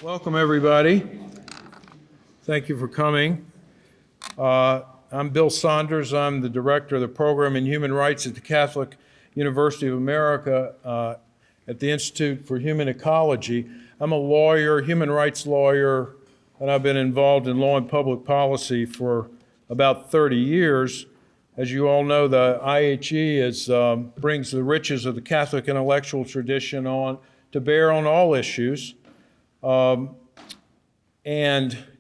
Welcome, everybody. Thank you for coming. I'm Bill Saunders. I'm the director of the program in human rights at the Catholic University of America at the Institute for Human Ecology. I'm a lawyer, human rights lawyer, and I've been involved in law and public policy for about 30 years. As you all know, the IHE brings the riches of the Catholic intellectual tradition to bear on all issues. And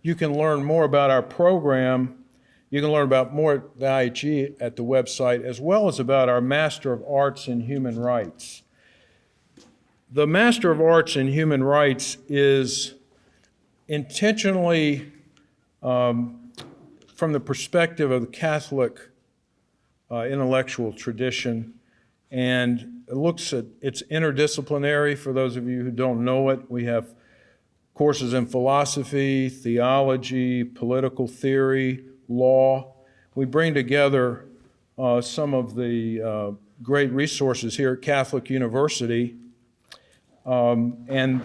you can learn more about our program. You can learn about more at the IHE at the website, as well as about our Master of Arts in Human Rights. The Master of Arts in Human Rights is intentionally from the perspective of the Catholic intellectual tradition, and it's interdisciplinary. For those of you who don't know it, we have courses in philosophy, theology, political theory, law. We bring together some of the great resources here at Catholic University, and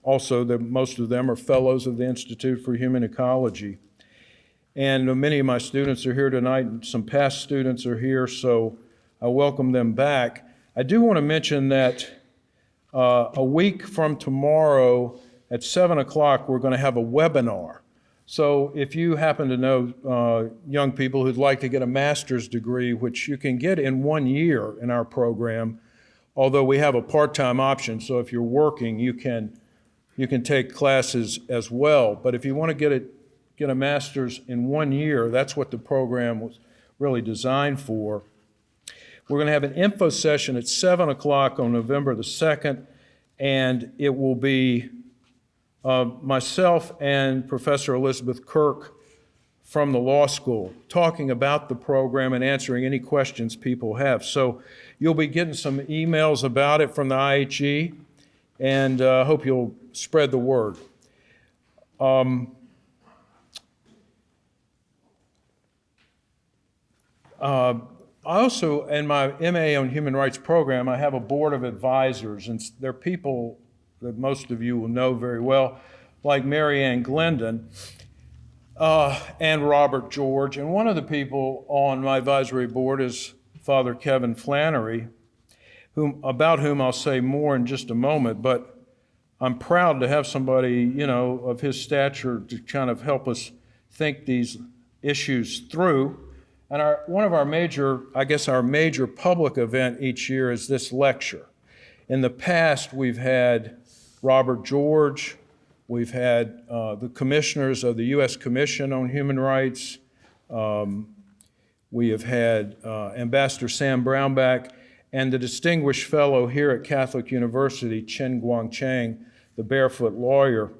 also most of them are fellows of the Institute for Human Ecology. And many of my students are here tonight, and some past students are here, so I welcome them back. I do want to mention that a week from tomorrow, at 7 o'clock, we're going to have a webinar. So if you happen to know young people who'd like to get a master's degree, which you can get in 1 year in our program, although we have a part-time option, so if you're working, you can take classes as well. But if you want to get a master's in 1 year, that's what the program was really designed for. We're going to have an info session at 7 o'clock on November the 2nd, and it will be myself and Professor Elizabeth Kirk from the law school talking about the program and answering any questions people have. So you'll be getting some emails about it from the IHE, and I hope you'll spread the word. I also, in my MA on Human Rights program, I have a board of advisors, and they're people that most of you will know very well, like Mary Ann Glendon and Robert George. And one of the people on my advisory board is Father Kevin Flannery, about whom I'll say more in just a moment, but I'm proud to have somebody, of his stature to kind of help us think these issues through. And our major public event each year is this lecture. In the past, we've had Robert George, we've had the commissioners of the U.S. Commission on Human Rights, we have had Ambassador Sam Brownback, and the distinguished fellow here at Catholic University, Chen Guangchang, the barefoot lawyer.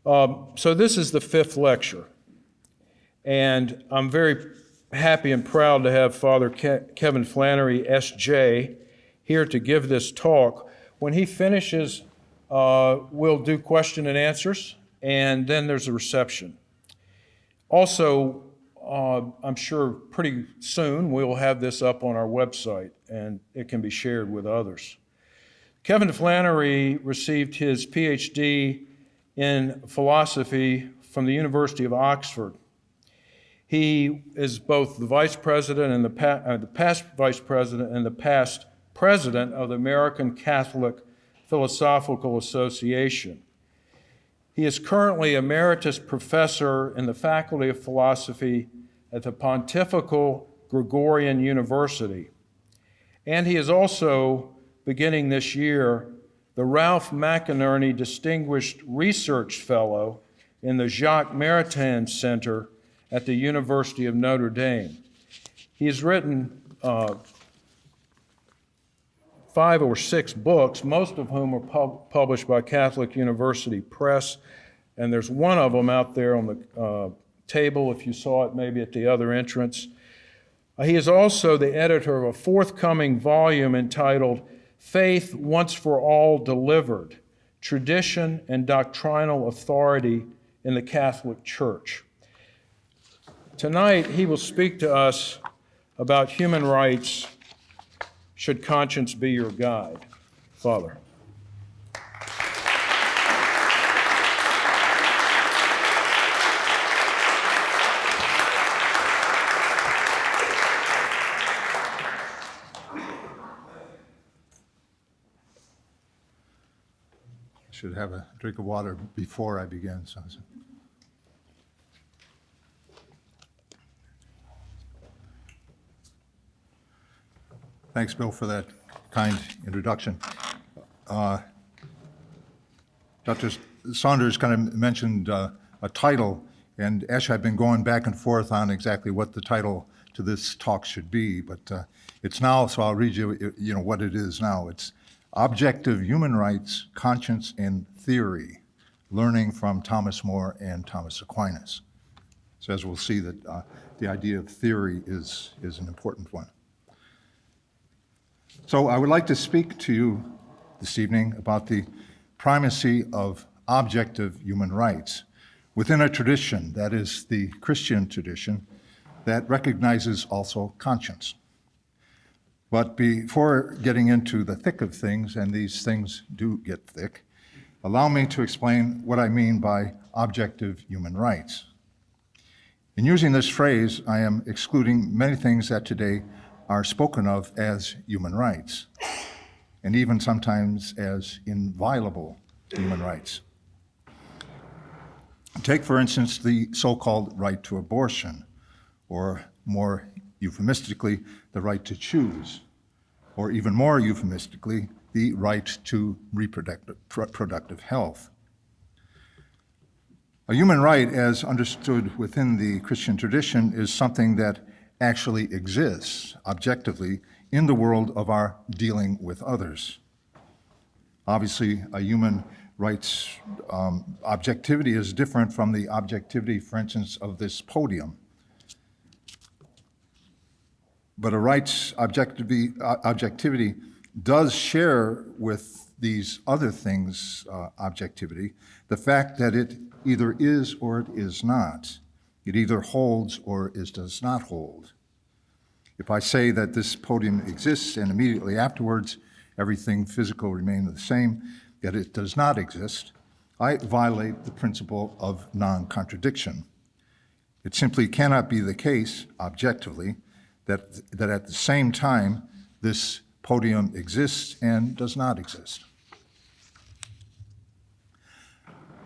So this is the fifth lecture, and I'm very happy and proud to have Father Kevin Flannery, S.J., here to give this talk. When he finishes, we'll do question and answers, and then there's a reception. Also, I'm sure pretty soon we'll have this up on our website, and it can be shared with others. Kevin Flannery received his PhD in philosophy from the University of Oxford. He is both the vice president and the past vice president and the past president of the American Catholic Philosophical Association. He is currently emeritus professor in the Faculty of Philosophy at the Pontifical Gregorian University. And he is also, beginning this year, the Ralph McInerney Distinguished Research Fellow in the Jacques Maritain Center at the University of Notre Dame. He has written 5 or 6 books, most of whom are published by Catholic University Press, and there's one of them out there on the table, if you saw it maybe at the other entrance. He is also the editor of a forthcoming volume entitled Faith Once for All Delivered, Tradition and Doctrinal Authority in the Catholic Church. Tonight, he will speak to us about human rights. Should conscience be your guide? Father. should have a drink of water before I begin. Thanks, Bill, for that kind introduction. Dr. Saunders kind of mentioned a title, and actually I've been going back and forth on exactly what the title to this talk should be, but it's now, so I'll read you, what it is now. It's Objective Human Rights, Conscience, and Theory, Learning from Thomas More and Thomas Aquinas. So as we'll see, that the idea of theory is an important one. So I would like to speak to you this evening about the primacy of objective human rights within a tradition, that is the Christian tradition, that recognizes also conscience. But before getting into the thick of things, and these things do get thick, allow me to explain what I mean by objective human rights. In using this phrase, I am excluding many things that today are spoken of as human rights, and even sometimes as inviolable human rights. Take, for instance, the so-called right to abortion, or more euphemistically, the right to choose, or even more euphemistically, the right to reproductive health. A human right, as understood within the Christian tradition, is something that actually exists objectively in the world of our dealing with others. Obviously, a human rights objectivity is different from the objectivity, for instance, of this podium. But a rights objectivity does share with these other things, objectivity, the fact that it either is or it is not. It either holds or it does not hold. If I say that this podium exists and immediately afterwards everything physical remains the same, yet it does not exist, I violate the principle of non-contradiction. It simply cannot be the case, objectively, that at the same time this podium exists and does not exist.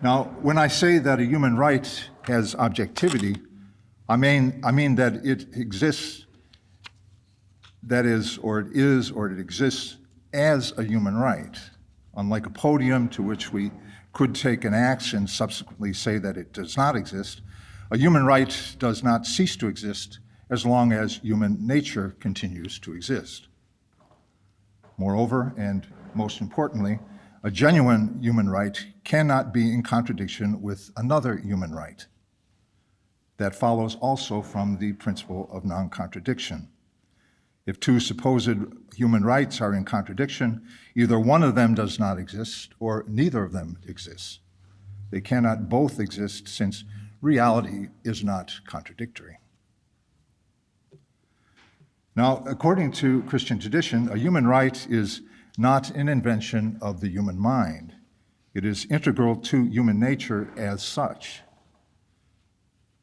Now, when I say that a human right has objectivity, I mean that it exists, that is, or it exists as a human right. Unlike a podium to which we could take an axe and subsequently say that it does not exist, a human right does not cease to exist as long as human nature continues to exist. Moreover, and most importantly, a genuine human right cannot be in contradiction with another human right. That follows also from the principle of non-contradiction. If two supposed human rights are in contradiction, either one of them does not exist or neither of them exists. They cannot both exist since reality is not contradictory. Now, according to Christian tradition, a human right is not an invention of the human mind. It is integral to human nature as such.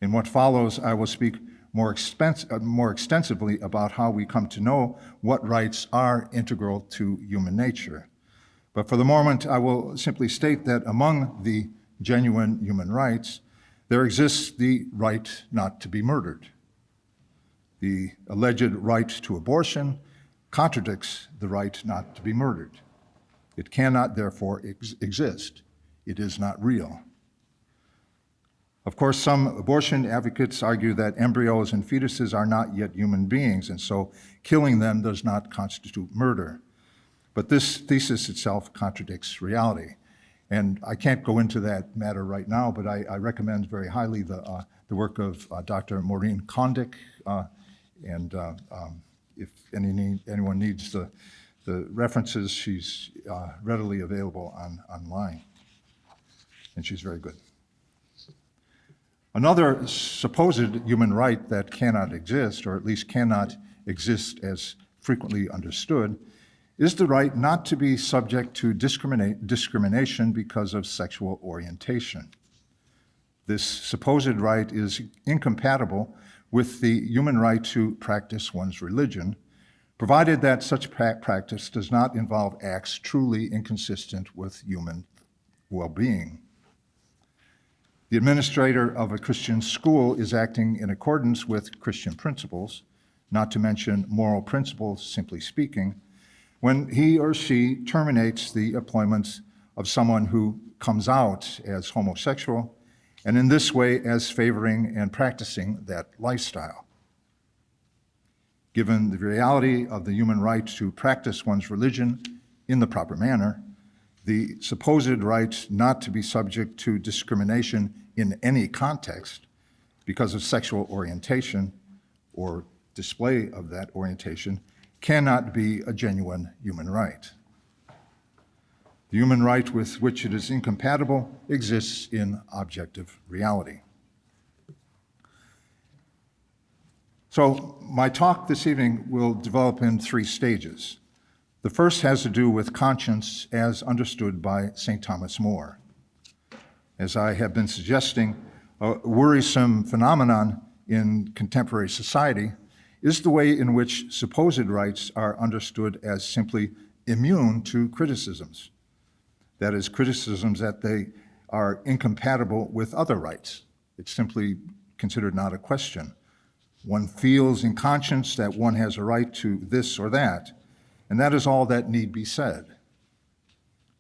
In what follows, I will speak more extensively about how we come to know what rights are integral to human nature. But for the moment, I will simply state that among the genuine human rights, there exists the right not to be murdered. The alleged right to abortion contradicts the right not to be murdered. It cannot, therefore, exist. It is not real. Of course, some abortion advocates argue that embryos and fetuses are not yet human beings, and so killing them does not constitute murder. But this thesis itself contradicts reality. And I can't go into that matter right now, but I recommend very highly the work of Dr. Maureen Kondik, and if anyone needs the references, she's readily available online, and she's very good. Another supposed human right that cannot exist, or at least cannot exist as frequently understood, is the right not to be subject to discrimination because of sexual orientation. This supposed right is incompatible with the human right to practice one's religion, provided that such practice does not involve acts truly inconsistent with well-being. The administrator of a Christian school is acting in accordance with Christian principles, not to mention moral principles, simply speaking, when he or she terminates the employment of someone who comes out as homosexual, and in this way as favoring and practicing that lifestyle. Given the reality of the human right to practice one's religion in the proper manner, the supposed right not to be subject to discrimination in any context because of sexual orientation or display of that orientation cannot be a genuine human right. The human right with which it is incompatible exists in objective reality. So my talk this evening will develop in three stages. The first has to do with conscience as understood by St. Thomas More. As I have been suggesting, a worrisome phenomenon in contemporary society is the way in which supposed rights are understood as simply immune to criticisms. That is, criticisms that they are incompatible with other rights. It's simply considered not a question. One feels in conscience that one has a right to this or that, and that is all that need be said.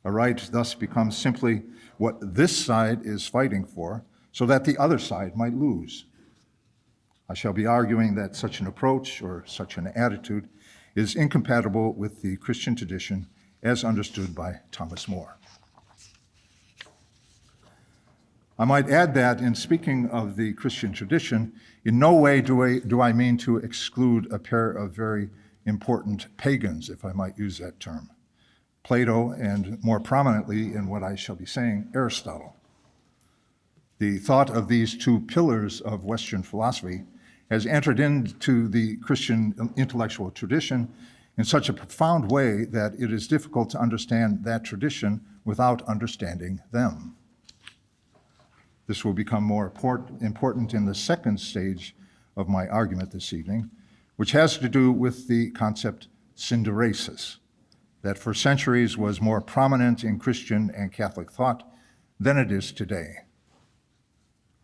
A right thus becomes simply what this side is fighting for, so that the other side might lose. I shall be arguing that such an approach or such an attitude is incompatible with the Christian tradition as understood by Thomas More. I might add that in speaking of the Christian tradition, in no way do I mean to exclude a pair of very important pagans, if I might use that term, Plato and more prominently in what I shall be saying, Aristotle. The thought of these two pillars of Western philosophy has entered into the Christian intellectual tradition in such a profound way that it is difficult to understand that tradition without understanding them. This will become more important in the second stage of my argument this evening, which has to do with the concept synderesis, that for centuries was more prominent in Christian and Catholic thought than it is today.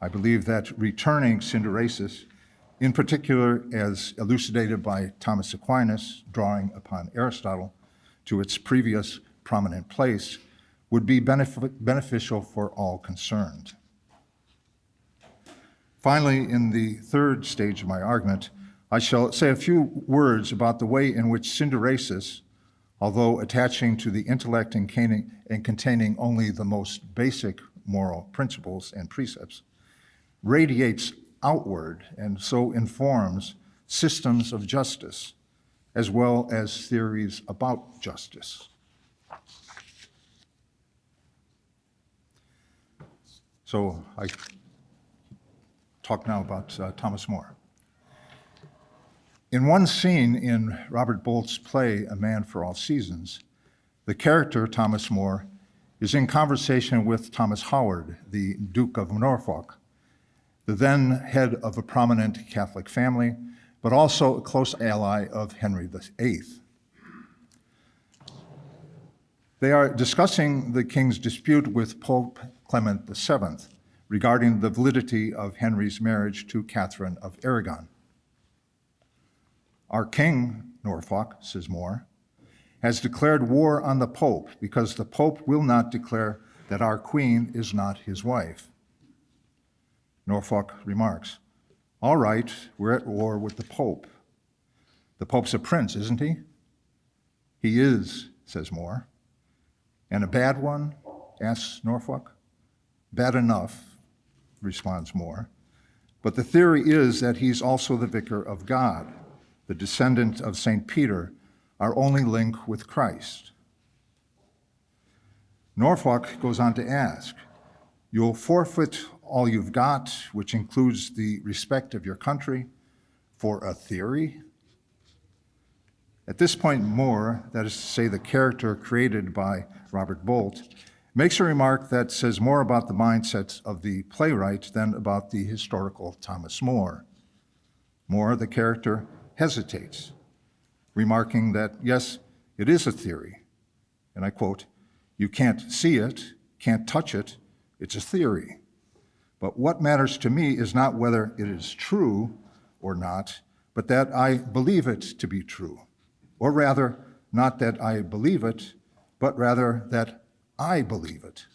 I believe that returning synderesis, in particular as elucidated by Thomas Aquinas, drawing upon Aristotle, to its previous prominent place, would be beneficial for all concerned. Finally, in the third stage of my argument, I shall say a few words about the way in which synderesis, although attaching to the intellect and containing only the most basic moral principles and precepts, radiates outward and so informs systems of justice as well as theories about justice. So I talk now about Thomas More. In one scene in Robert Bolt's play, A Man for All Seasons, the character, Thomas More, is in conversation with Thomas Howard, the Duke of Norfolk, the then head of a prominent Catholic family, but also a close ally of Henry VIII. They are discussing the king's dispute with Pope Clement VII regarding the validity of Henry's marriage to Catherine of Aragon. Our king, Norfolk, says More, has declared war on the Pope because the Pope will not declare that our queen is not his wife. Norfolk remarks, all right, we're at war with the Pope. The Pope's a prince, isn't he? He is, says More. And a bad one, asks Norfolk. Bad enough, responds More. But the theory is that he's also the vicar of God, the descendant of St. Peter, our only link with Christ. Norfolk goes on to ask, you'll forfeit all you've got, which includes the respect of your country, for a theory? At this point, More, that is to say the character created by Robert Bolt, makes a remark that says more about the mindset of the playwright than about the historical Thomas More. More, the character, hesitates, remarking that, yes, it is a theory, and I quote, you can't see it, can't touch it, it's a theory. But what matters to me is not whether it is true or not, but that I believe it to be true. Or rather, not that I believe it, but rather that I believe it.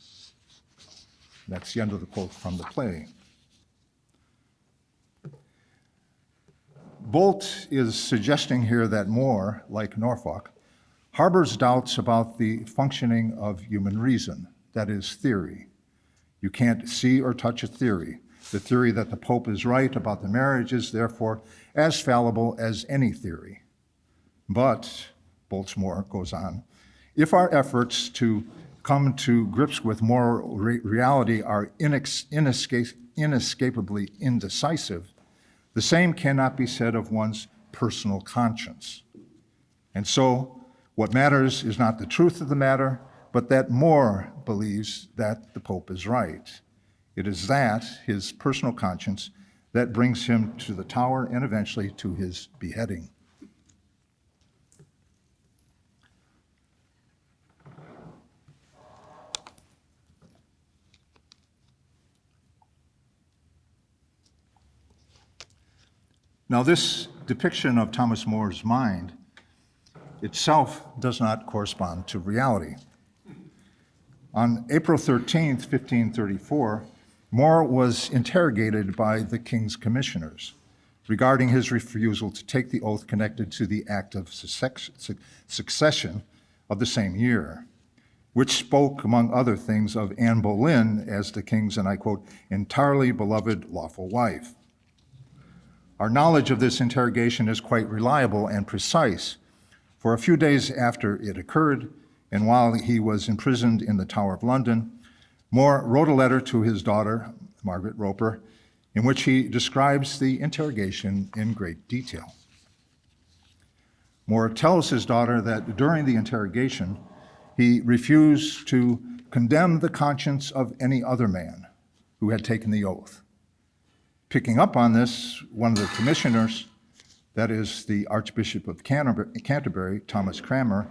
That's the end of the quote from the play. Bolt is suggesting here that More, like Norfolk, harbors doubts about the functioning of human reason, that is, theory. You can't see or touch a theory. The theory that the Pope is right about the marriage is therefore as fallible as any theory. But, Boltzmore goes on, if our efforts to come to grips with moral reality are inescapably indecisive, the same cannot be said of one's personal conscience. And so, what matters is not the truth of the matter, but that More believes that the Pope is right. It is that, his personal conscience, that brings him to the Tower and eventually to his beheading. Now, this depiction of Thomas More's mind itself does not correspond to reality. On April 13th, 1534, More was interrogated by the king's commissioners regarding his refusal to take the oath connected to the act of succession of the same year, which spoke, among other things, of Anne Boleyn as the king's, and I quote, entirely beloved lawful wife. Our knowledge of this interrogation is quite reliable and precise, for a few days after it occurred, and while he was imprisoned in the Tower of London, More wrote a letter to his daughter, Margaret Roper, in which he describes the interrogation in great detail. More tells his daughter that during the interrogation, he refused to condemn the conscience of any other man who had taken the oath. Picking up on this, one of the commissioners, that is the Archbishop of Canterbury, Thomas Cranmer,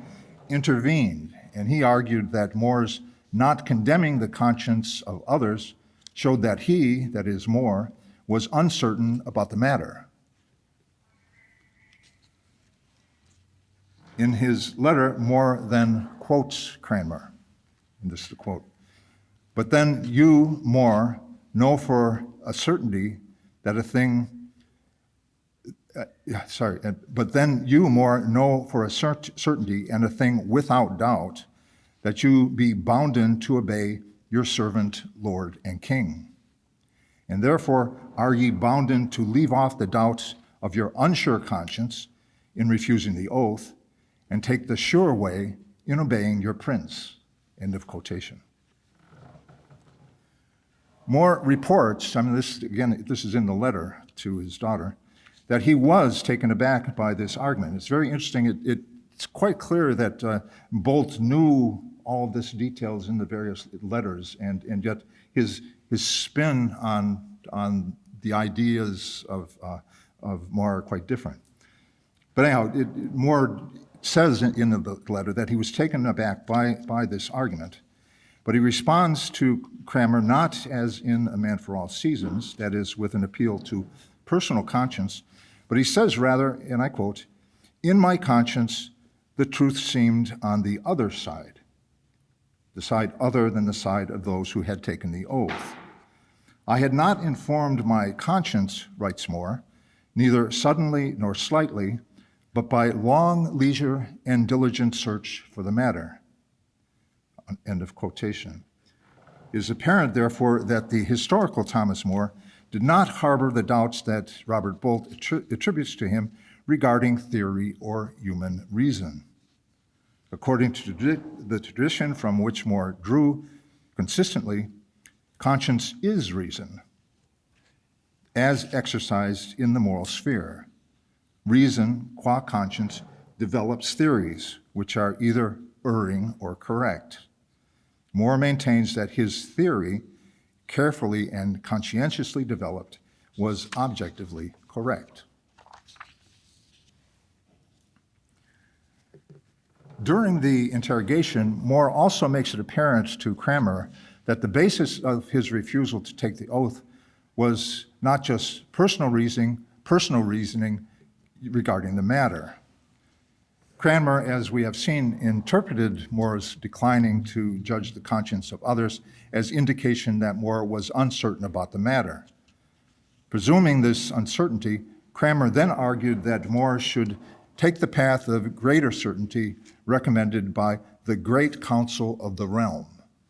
intervened, and he argued that More's not condemning the conscience of others showed that he, that is More, was uncertain about the matter. In his letter, More then quotes Cranmer, and this is the quote, "But then you, More, know for a certainty that a thing but then you, More, know for a certainty and a thing without doubt that you be bounden to obey your servant, Lord and King. And therefore are ye bounden to leave off the doubts of your unsure conscience in refusing the oath, and take the sure way in obeying your prince." End of quotation. More reports, this is in the letter to his daughter, that he was taken aback by this argument. It's very interesting. It's quite clear that Bolt knew all this details in the various letters, and yet his spin on the ideas of More are quite different. But anyhow, More says in the letter that he was taken aback by this argument, but he responds to Cranmer not as in A Man for All Seasons, that is, with an appeal to personal conscience, but he says rather, and I quote, "In my conscience, the truth seemed on the other side, the side other than the side of those who had taken the oath. I had not informed my conscience," writes More, "neither suddenly nor slightly, but by long leisure and diligent search for the matter." End of quotation. It is apparent, therefore, that the historical Thomas More did not harbor the doubts that Robert Bolt attributes to him regarding theory or human reason. According to the tradition from which More drew consistently, conscience is reason, as exercised in the moral sphere. Reason, qua conscience, develops theories which are either erring or correct. More maintains that his theory, carefully and conscientiously developed, was objectively correct. During the interrogation, More also makes it apparent to Cranmer that the basis of his refusal to take the oath was not just personal reasoning regarding the matter. Cranmer, as we have seen, interpreted More's declining to judge the conscience of others as indication that More was uncertain about the matter. Presuming this uncertainty, Cranmer then argued that More should take the path of greater certainty recommended by the Great Council of the Realm,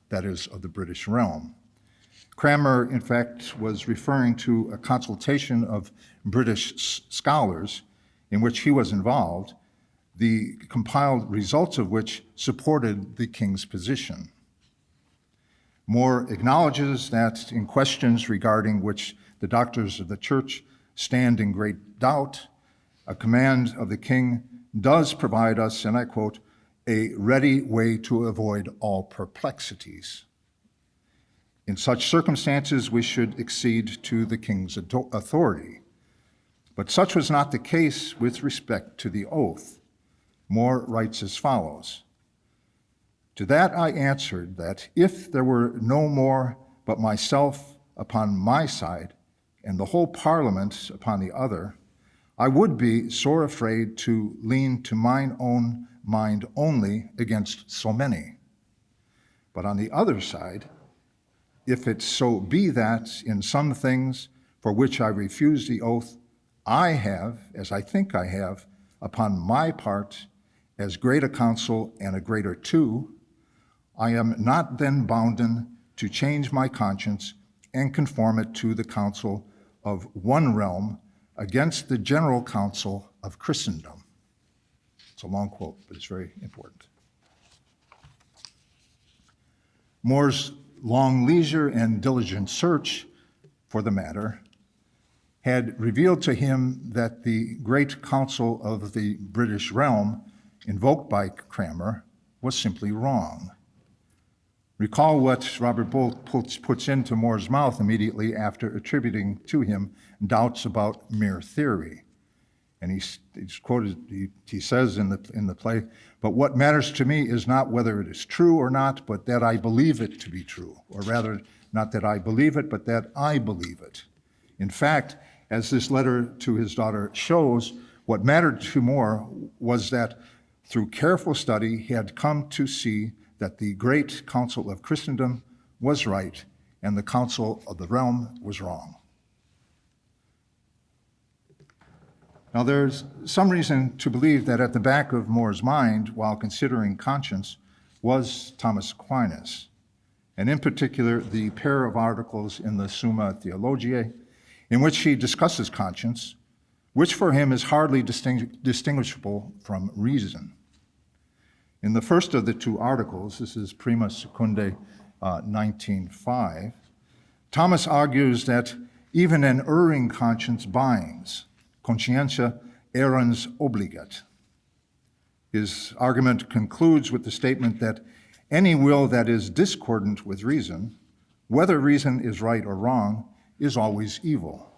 that is, of the British realm. Cranmer, in fact, was referring to a consultation of British scholars in which he was involved, the compiled results of which supported the king's position. More acknowledges that in questions regarding which the doctors of the church stand in great doubt, a command of the king does provide us, and I quote, a ready way to avoid all perplexities. In such circumstances, we should accede to the king's authority. But such was not the case with respect to the oath. More writes as follows: "To that I answered that if there were no more but myself upon my side, and the whole Parliament upon the other, I would be sore afraid to lean to mine own mind only against so many. But on the other side, if it so be that in some things for which I refuse the oath, I have, as I think I have, upon my part, as great a counsel and a greater too, I am not then bounden to change my conscience and conform it to the counsel of one realm against the general counsel of Christendom." It's a long quote, but it's very important. More's long leisure and diligent search for the matter had revealed to him that the great council of the British realm invoked by Cranmer was simply wrong. Recall what Robert Bolt puts into More's mouth immediately after attributing to him doubts about mere theory. And he's quoted, he says in the play, "But what matters to me is not whether it is true or not, but that I believe it to be true. Or rather, not that I believe it, but that I believe it." In fact, as this letter to his daughter shows, what mattered to More was that through careful study, he had come to see that the great council of Christendom was right and the council of the realm was wrong. Now, there's some reason to believe that at the back of More's mind, while considering conscience, was Thomas Aquinas, and in particular, the pair of articles in the Summa Theologiae in which he discusses conscience, which for him is hardly distinguishable from reason. In the first of the two articles, this is Prima Secundae 19.5, Thomas argues that even an erring conscience binds, conscientia errans obligat. His argument concludes with the statement that any will that is discordant with reason, whether reason is right or wrong, is always evil.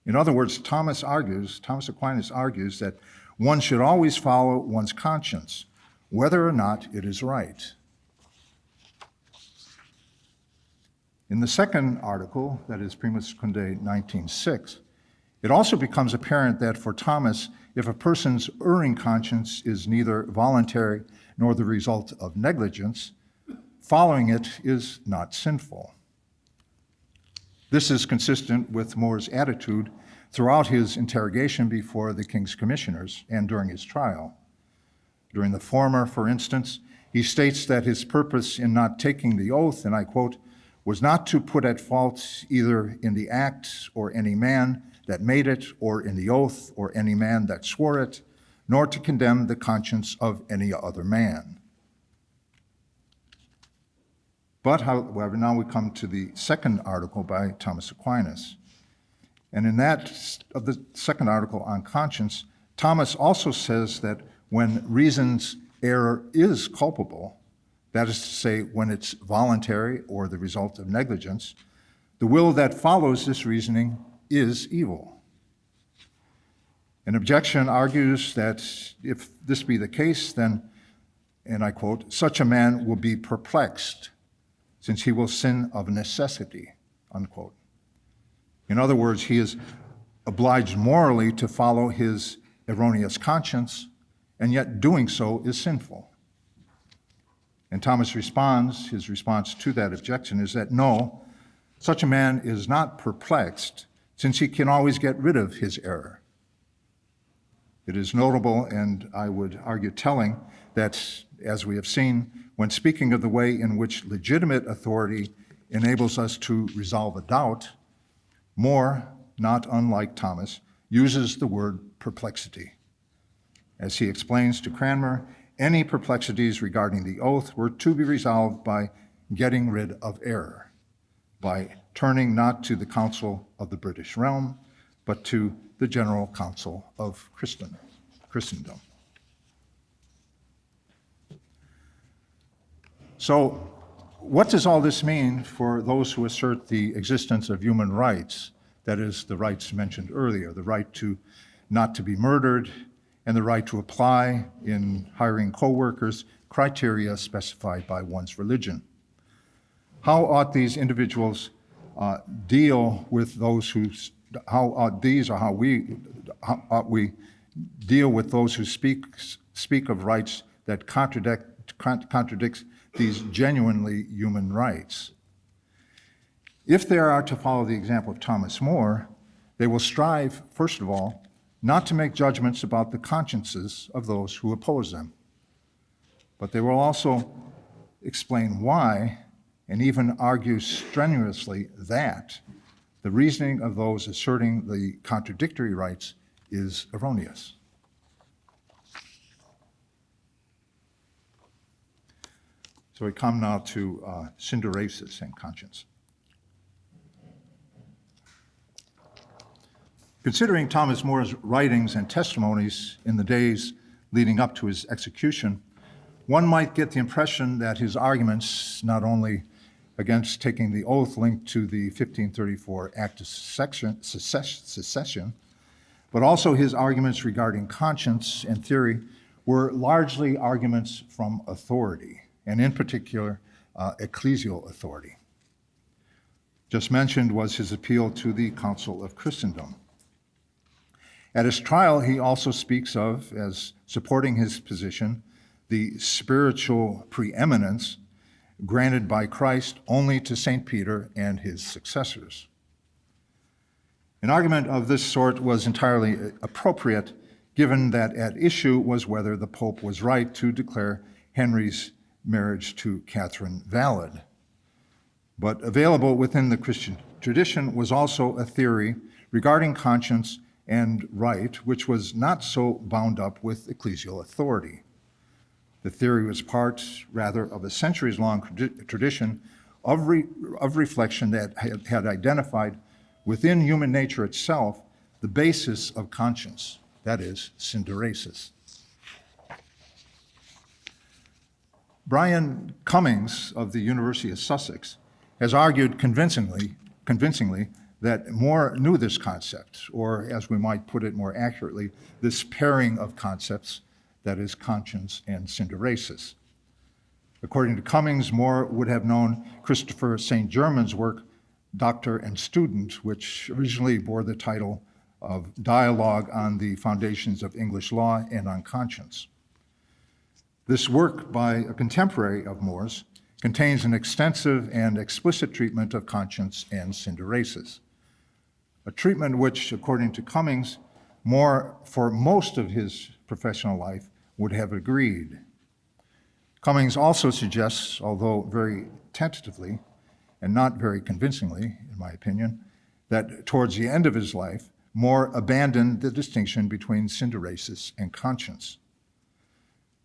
In other words, Thomas Aquinas argues that one should always follow one's conscience, whether or not it is right. In the second article, that is Prima Secundae 19.6, it also becomes apparent that for Thomas, if a person's erring conscience is neither voluntary nor the result of negligence, following it is not sinful. This is consistent with More's attitude throughout his interrogation before the king's commissioners and during his trial. During the former, for instance, he states that his purpose in not taking the oath, and I quote, was not to put at fault either in the act or any man that made it, or in the oath or any man that swore it, nor to condemn the conscience of any other man. But however, now we come to the second article by Thomas Aquinas. And in that, of the second article on conscience, Thomas also says that when reason's error is culpable, that is to say, when it's voluntary or the result of negligence, the will that follows this reasoning is evil. An objection argues that if this be the case, then, and I quote, such a man will be perplexed, since he will sin of necessity, unquote. In other words, he is obliged morally to follow his erroneous conscience, and yet doing so is sinful. And Thomas responds, his response to that objection is that no, such a man is not perplexed, since he can always get rid of his error. It is notable, and I would argue telling, that, as we have seen, when speaking of the way in which legitimate authority enables us to resolve a doubt, More, not unlike Thomas, uses the word perplexity. As he explains to Cranmer, any perplexities regarding the oath were to be resolved by getting rid of error, by turning not to the council of the British realm, but to the general council of Christendom. So, what does all this mean for those who assert the existence of human rights? That is, the rights mentioned earlier, the right to not to be murdered, and the right to apply in hiring co-workers criteria specified by one's religion. How ought these individuals deal with those who, how ought we deal with those who speak of rights that contradicts these genuinely human rights? If they are to follow the example of Thomas More, they will strive, first of all, not to make judgments about the consciences of those who oppose them, but they will also explain why, and even argue strenuously that the reasoning of those asserting the contradictory rights is erroneous. So we come now to synderesis and conscience. Considering Thomas More's writings and testimonies in the days leading up to his execution, one might get the impression that his arguments, not only against taking the oath linked to the 1534 Act of Secession, but also his arguments regarding conscience and theory, were largely arguments from authority, and in particular, ecclesial authority. Just mentioned was his appeal to the Council of Christendom. At his trial, he also speaks of, as supporting his position, the spiritual preeminence granted by Christ only to St. Peter and his successors. An argument of this sort was entirely appropriate, given that at issue was whether the Pope was right to declare Henry's marriage to Catherine valid. But available within the Christian tradition was also a theory regarding conscience and right, which was not so bound up with ecclesial authority. The theory was part, rather, of a centuries-long tradition of reflection that had identified within human nature itself the basis of conscience, that is, synderesis. Brian Cummings of the University of Sussex has argued convincingly that More knew this concept, or as we might put it more accurately, this pairing of concepts, that is, conscience and synderesis. According to Cummings, More would have known Christopher St. Germain's work, Doctor and Student, which originally bore the title of Dialogue on the Foundations of English Law and on Conscience. This work by a contemporary of More's contains an extensive and explicit treatment of conscience and synderesis, a treatment which, according to Cummings, More, for most of his professional life, would have agreed. Cummings also suggests, although very tentatively and not very convincingly, in my opinion, that towards the end of his life, More abandoned the distinction between synderesis and conscience.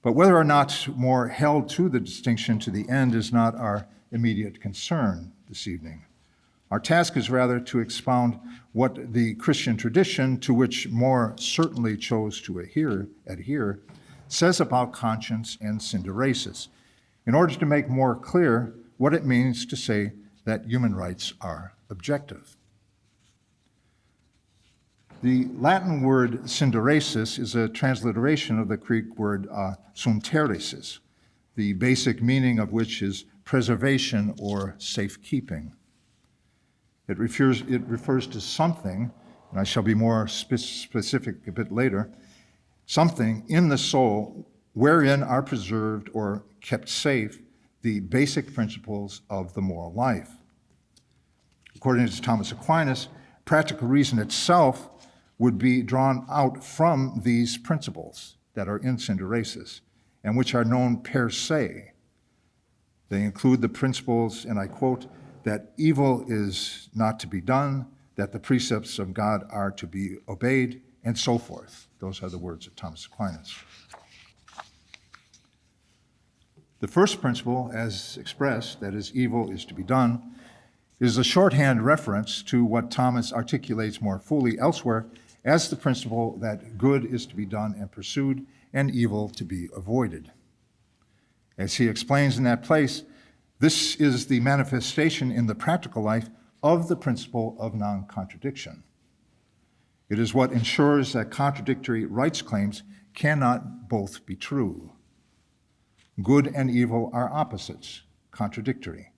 But whether or not More held to the distinction to the end is not our immediate concern this evening. Our task is rather to expound what the Christian tradition, to which More certainly chose to adhere, says about conscience and synderesis, in order to make more clear what it means to say that human rights are objective. The Latin word synderesis is a transliteration of the Greek word synderesis, the basic meaning of which is preservation or safekeeping. It refers to something, and I shall be more specific a bit later, something in the soul wherein are preserved or kept safe the basic principles of the moral life. According to Thomas Aquinas, practical reason itself would be drawn out from these principles that are in synderesis and which are known per se. They include the principles, and I quote, that evil is not to be done, that the precepts of God are to be obeyed, and so forth. Those are the words of Thomas Aquinas. The first principle, as expressed, that is, evil is to be done, is a shorthand reference to what Thomas articulates more fully elsewhere as the principle that good is to be done and pursued, and evil to be avoided. As he explains in that place, this is the manifestation in the practical life of the principle of non-contradiction. It is what ensures that contradictory rights claims cannot both be true. Good and evil are opposites, contradictory.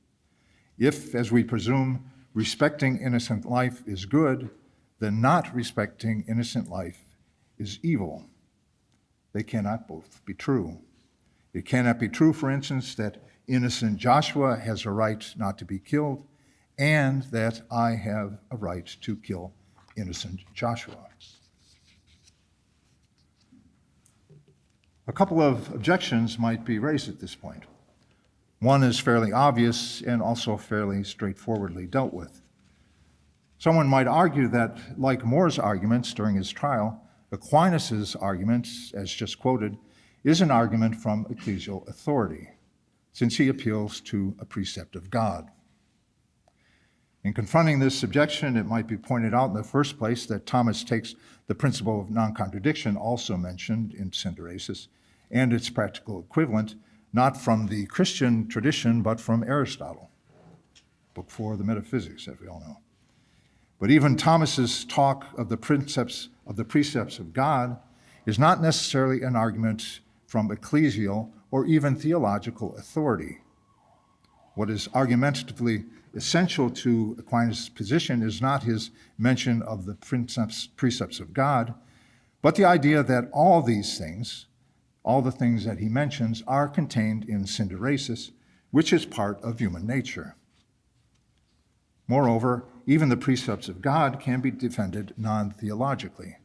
If, as we presume, respecting innocent life is good, then not respecting innocent life is evil. They cannot both be true. It cannot be true, for instance, that innocent Joshua has a right not to be killed, and that I have a right to kill innocent Joshua. A couple of objections might be raised at this point. One is fairly obvious and also fairly straightforwardly dealt with. Someone might argue that, like More's arguments during his trial, Aquinas' argument, as just quoted, is an argument from ecclesial authority, since he appeals to a precept of God. In confronting this objection, it might be pointed out in the first place that Thomas takes the principle of non-contradiction, also mentioned in synderesis, and its practical equivalent, not from the Christian tradition, but from Aristotle, Book 4 of the Metaphysics, as we all know. But even Thomas's talk of the precepts of God is not necessarily an argument from ecclesial or even theological authority. What is argumentatively essential to Aquinas' position is not his mention of the precepts of God, but the idea that all these things, all the things that he mentions, are contained in synderesis, which is part of human nature. Moreover, even the precepts of God can be defended non-theologically.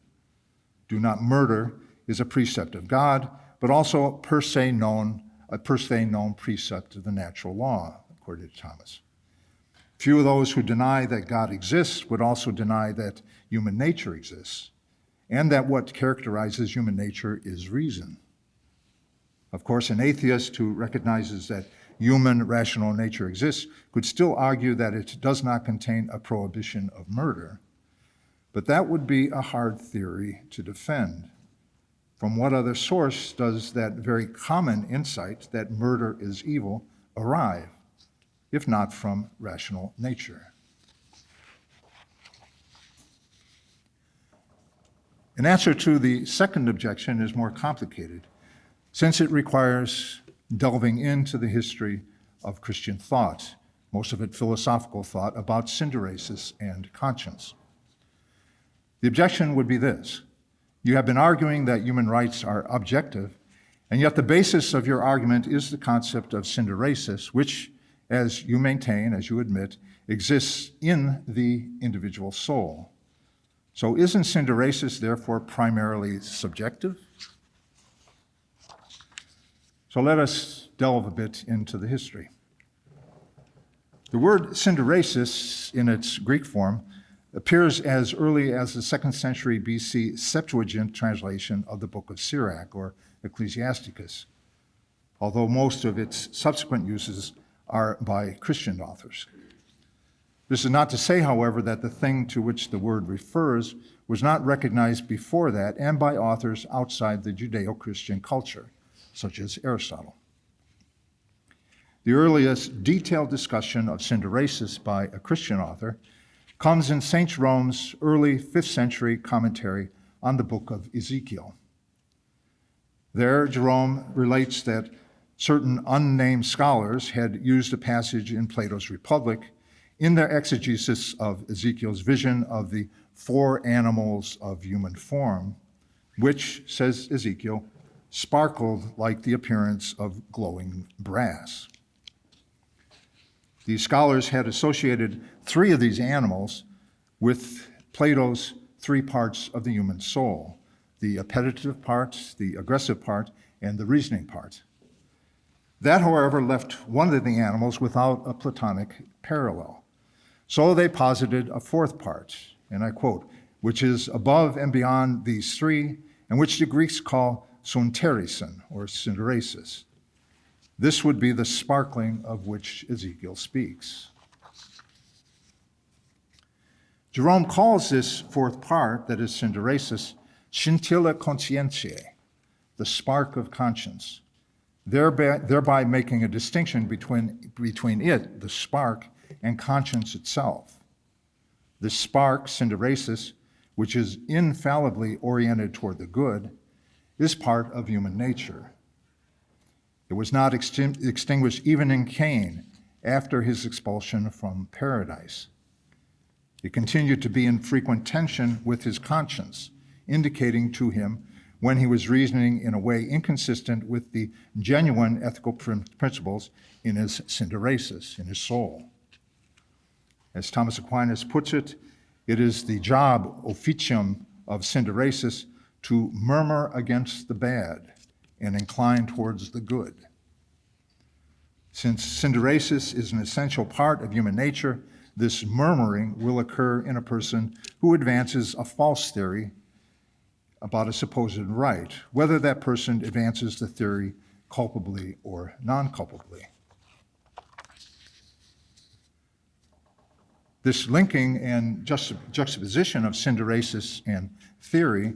Do not murder is a precept of God, but also a per se known precept of the natural law, according to Thomas. Few of those who deny that God exists would also deny that human nature exists, and that what characterizes human nature is reason. Of course, an atheist who recognizes that human rational nature exists could still argue that it does not contain a prohibition of murder, but that would be a hard theory to defend. From what other source does that very common insight that murder is evil arrive, if not from rational nature? An answer to the second objection is more complicated, since it requires delving into the history of Christian thought, most of it philosophical thought, about synderesis and conscience. The objection would be this: you have been arguing that human rights are objective, and yet the basis of your argument is the concept of synderesis, which, as you maintain, as you admit, exists in the individual soul. So isn't synderesis therefore primarily subjective? So let us delve a bit into the history. The word synderesis, in its Greek form, appears as early as the 2nd century BC Septuagint translation of the book of Sirach, or Ecclesiasticus, although most of its subsequent uses are by Christian authors. This is not to say, however, that the thing to which the word refers was not recognized before that and by authors outside the Judeo-Christian culture, such as Aristotle. The earliest detailed discussion of synderesis by a Christian author comes in St. Jerome's early 5th century commentary on the book of Ezekiel. There, Jerome relates that Certain unnamed scholars had used a passage in Plato's Republic in their exegesis of Ezekiel's vision of the four animals of human form, which, says Ezekiel, sparkled like the appearance of glowing brass. These scholars had associated three of these animals with Plato's three parts of the human soul: the appetitive part, the aggressive part, and the reasoning part. That, however, left one of the animals without a Platonic parallel. So they posited a fourth part, and I quote, which is above and beyond these three, and which the Greeks call synderesis, or synderesis. This would be the sparkling of which Ezekiel speaks. Jerome calls this fourth part, that is synderesis, scintilla conscientiae, the spark of conscience, thereby making a distinction between it, the spark, and conscience itself. This spark, synderesis, which is infallibly oriented toward the good, is part of human nature. It was not extinguished even in Cain after his expulsion from paradise. It continued to be in frequent tension with his conscience, indicating to him when he was reasoning in a way inconsistent with the genuine ethical principles in his synderesis, in his soul. As Thomas Aquinas puts it, it is the job, officium, of synderesis to murmur against the bad and incline towards the good. Since synderesis is an essential part of human nature, this murmuring will occur in a person who advances a false theory about a supposed right, whether that person advances the theory culpably or non-culpably. This linking and juxtaposition of synderesis and theory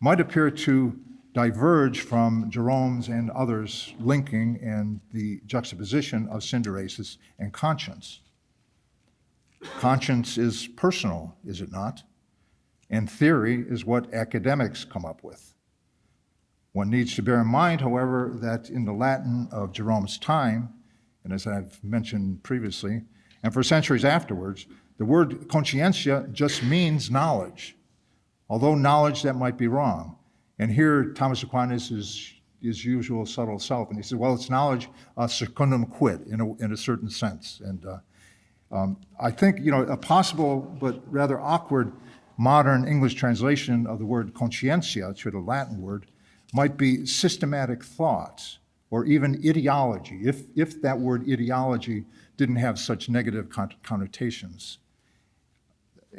might appear to diverge from Jerome's and others' linking and the juxtaposition of synderesis and conscience. Conscience is personal, is it not? And theory is what academics come up with. One needs to bear in mind, however, that in the Latin of Jerome's time, and as I've mentioned previously, and for centuries afterwards, the word conscientia just means knowledge, although knowledge that might be wrong. And here Thomas Aquinas is his usual subtle self, and he says, well, it's knowledge secundum quid in a certain sense. And I think, a possible but rather awkward modern English translation of the word conscientia, to the Latin word, might be systematic thought or even ideology, if that word ideology didn't have such negative connotations.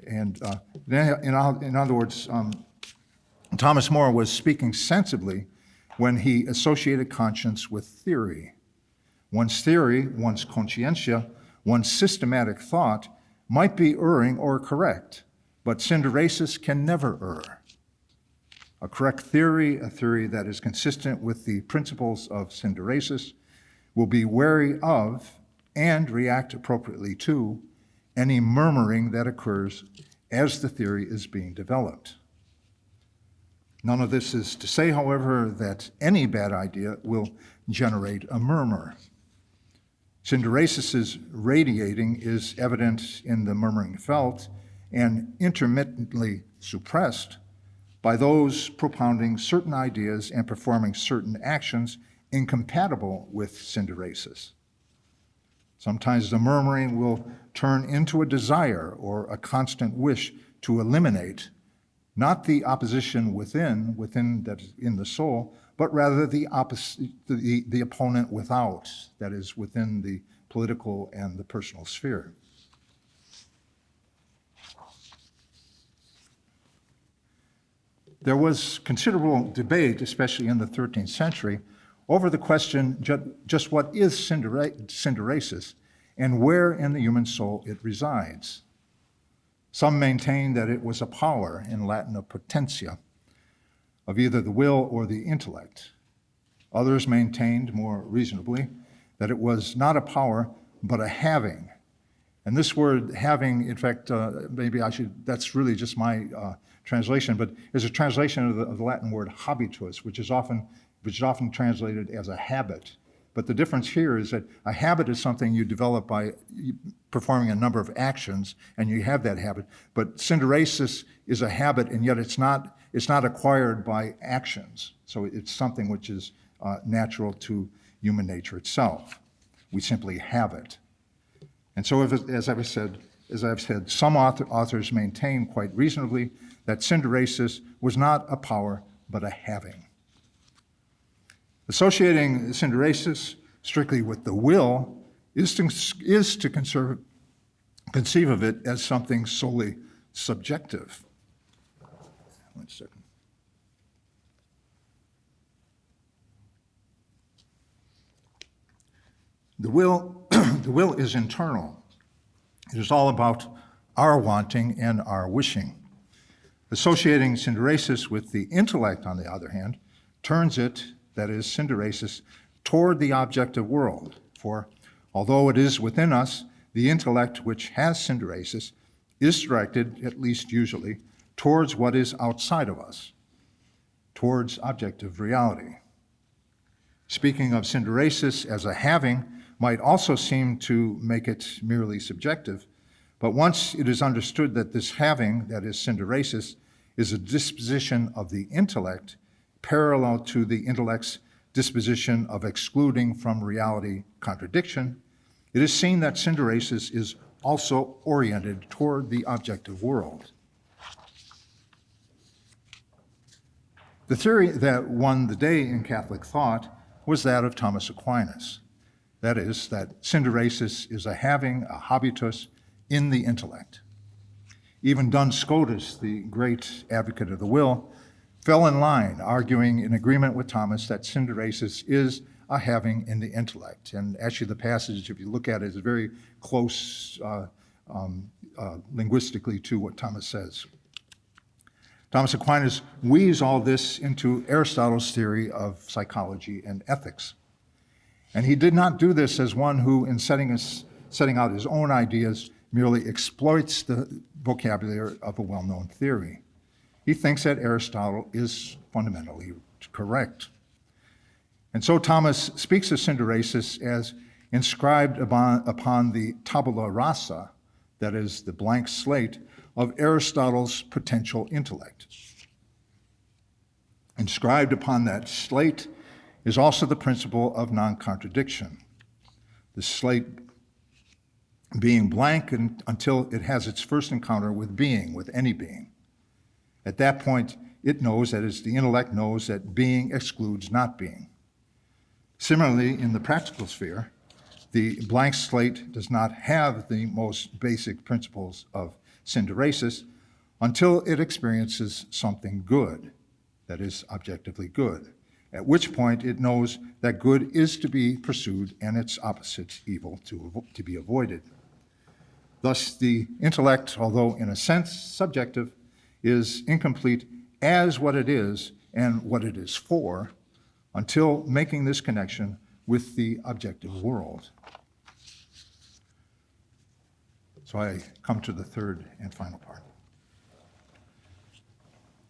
And then, in other words, Thomas More was speaking sensibly when he associated conscience with theory. One's theory, one's conscientia, one's systematic thought might be erring or correct, but synderesis can never err. A correct theory, a theory that is consistent with the principles of synderesis, will be wary of and react appropriately to any murmuring that occurs as the theory is being developed. None of this is to say, however, that any bad idea will generate a murmur. Synderesis's radiating is evident in the murmuring felt and intermittently suppressed by those propounding certain ideas and performing certain actions incompatible with synderesis. Sometimes the murmuring will turn into a desire or a constant wish to eliminate not the opposition within that is in the soul, but rather the opponent without, that is within the political and the personal sphere. There was considerable debate, especially in the 13th century, over the question just what is synderesis and where in the human soul it resides. Some maintain that it was a power, in Latin a potentia, of either the will or the intellect. Others maintained, more reasonably, that it was not a power, but a having. And this word having, in fact, that's really just my translation, but is a translation of the Latin word habitus, which is often translated as a habit. But the difference here is that a habit is something you develop by performing a number of actions, and you have that habit. But synderesis is a habit, and yet it's not acquired by actions. So it's something which is natural to human nature itself. We simply have it. And so, as I've said, some authors maintain quite reasonably that synderesis was not a power, but a having. Associating synderesis strictly with the will is to conceive of it as something solely subjective. 1 second. The will is internal. It is all about our wanting and our wishing. Associating synderesis with the intellect, on the other hand, turns it, that is, synderesis, toward the objective world. For although it is within us, the intellect which has synderesis is directed, at least usually, towards what is outside of us, towards objective reality. Speaking of synderesis as a having might also seem to make it merely subjective, but once it is understood that this having, that is synderesis, is a disposition of the intellect parallel to the intellect's disposition of excluding from reality contradiction, it is seen that synderesis is also oriented toward the objective world. The theory that won the day in Catholic thought was that of Thomas Aquinas. That is, that synderesis is a having, a habitus, in the intellect. Even Duns Scotus, the great advocate of the will, fell in line, arguing in agreement with Thomas that synderesis is a having in the intellect. And actually the passage, if you look at it, is very close linguistically to what Thomas says. Thomas Aquinas weaves all this into Aristotle's theory of psychology and ethics. And he did not do this as one who, in setting out his own ideas, merely exploits the vocabulary of a well-known theory. He thinks that Aristotle is fundamentally correct. And so Thomas speaks of synderesis as inscribed upon the tabula rasa, that is, the blank slate, of Aristotle's potential intellect. Inscribed upon that slate is also the principle of non-contradiction. The slate being blank until it has its first encounter with being, with any being. At that point, it knows, that is, the intellect knows that being excludes not being. Similarly, in the practical sphere, the blank slate does not have the most basic principles of synderesis until it experiences something good, that is, objectively good, at which point it knows that good is to be pursued and its opposite, evil, to be avoided. Thus, the intellect, although in a sense subjective, is incomplete as what it is and what it is for until making this connection with the objective world. So I come to the third and final part.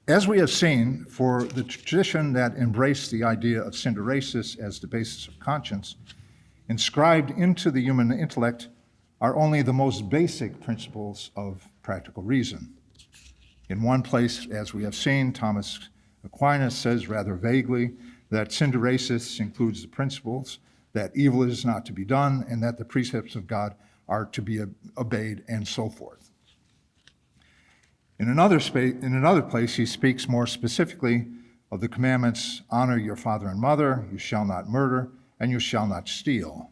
As we have seen, for the tradition that embraced the idea of synderesis as the basis of conscience, inscribed into the human intellect are only the most basic principles of practical reason. In one place, as we have seen, Thomas Aquinas says rather vaguely that synderesis includes the principles that evil is not to be done and that the precepts of God are to be obeyed, and so forth. In another place, he speaks more specifically of the commandments, honor your father and mother, you shall not murder, and you shall not steal,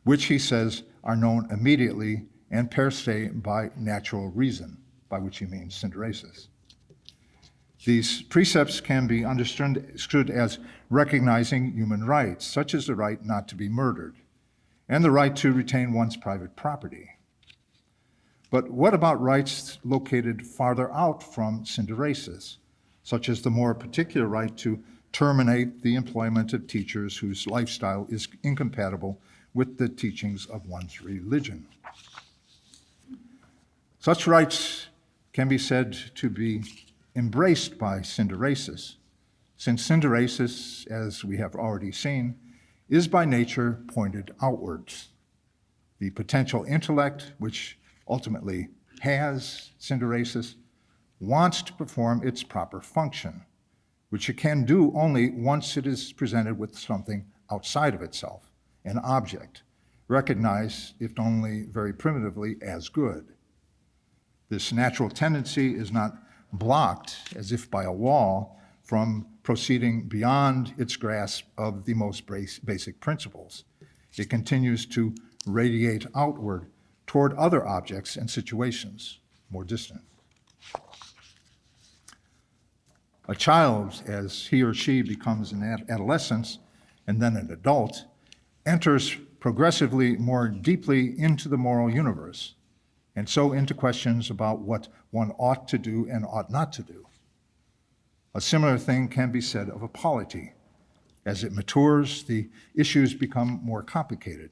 which he says are known immediately and per se by natural reason, by which he means synderesis. These precepts can be understood as recognizing human rights, such as the right not to be murdered, and the right to retain one's private property. But what about rights located farther out from synderesis, such as the more particular right to terminate the employment of teachers whose lifestyle is incompatible with the teachings of one's religion? Such rights can be said to be embraced by synderesis, since synderesis, as we have already seen, is by nature pointed outwards. The potential intellect, which ultimately has synderesis, wants to perform its proper function, which it can do only once it is presented with something outside of itself, an object, recognized, if only very primitively, as good. This natural tendency is not blocked, as if by a wall, from proceeding beyond its grasp of the most basic principles. It continues to radiate outward toward other objects and situations more distant. A child, as he or she becomes an adolescent and then an adult, enters progressively more deeply into the moral universe, and so into questions about what one ought to do and ought not to do. A similar thing can be said of a polity. As it matures, the issues become more complicated.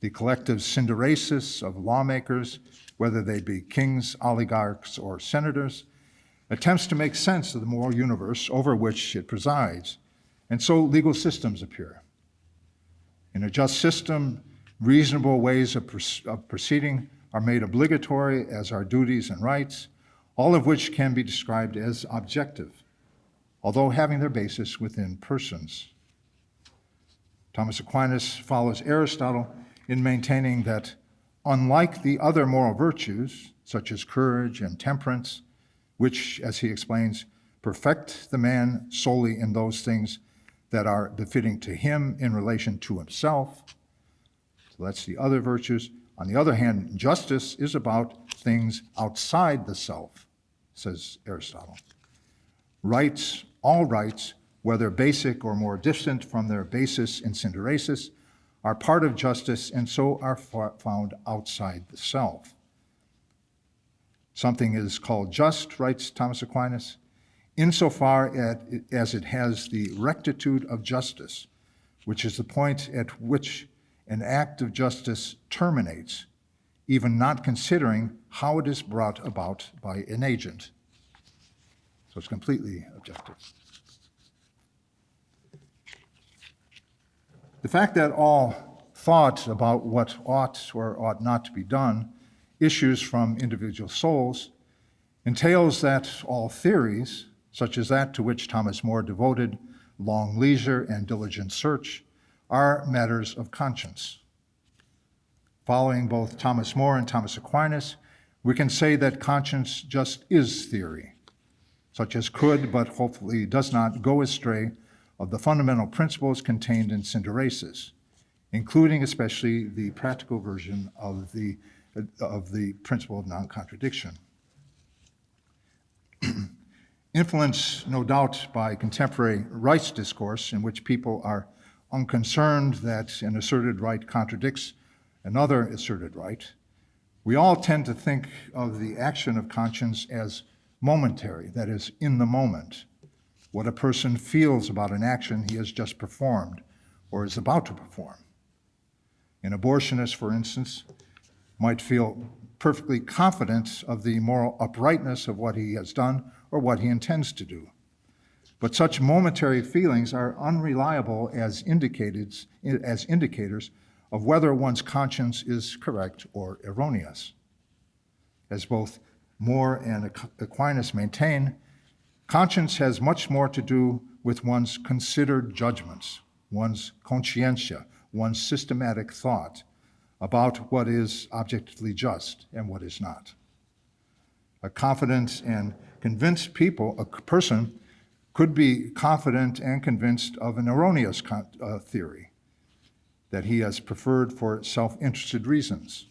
The collective synderesis of lawmakers, whether they be kings, oligarchs, or senators, attempts to make sense of the moral universe over which it presides, and so legal systems appear. In a just system, reasonable ways of proceeding are made obligatory as are duties and rights, all of which can be described as objective, although having their basis within persons. Thomas Aquinas follows Aristotle in maintaining that, unlike the other moral virtues, such as courage and temperance, which, as he explains, perfect the man solely in those things that are befitting to him in relation to himself. So that's the other virtues. On the other hand, justice is about things outside the self, says Aristotle. Rights, all rights, whether basic or more distant from their basis in synderesis, are part of justice and so are found outside the self. Something is called just, writes Thomas Aquinas, insofar as it has the rectitude of justice, which is the point at which an act of justice terminates, even not considering how it is brought about by an agent. So it's completely objective. The fact that all thought about what ought or ought not to be done issues from individual souls entails that all theories, such as that to which Thomas More devoted long leisure and diligent search, are matters of conscience. Following both Thomas More and Thomas Aquinas, we can say that conscience just is theory, such as could, but hopefully does not, go astray of the fundamental principles contained in synderesis, including especially the practical version of the principle of non-contradiction. Influenced, no doubt, by contemporary rights discourse in which people are unconcerned that an asserted right contradicts another asserted right, we all tend to think of the action of conscience as momentary, that is, in the moment, what a person feels about an action he has just performed or is about to perform. An abortionist, for instance, might feel perfectly confident of the moral uprightness of what he has done or what he intends to do. But such momentary feelings are unreliable as indicators of whether one's conscience is correct or erroneous. As both More and Aquinas maintain, conscience has much more to do with one's considered judgments, one's conscientia, one's systematic thought about what is objectively just and what is not. A confident and convinced person could be confident and convinced of an erroneous theory that he has preferred for self-interested reasons,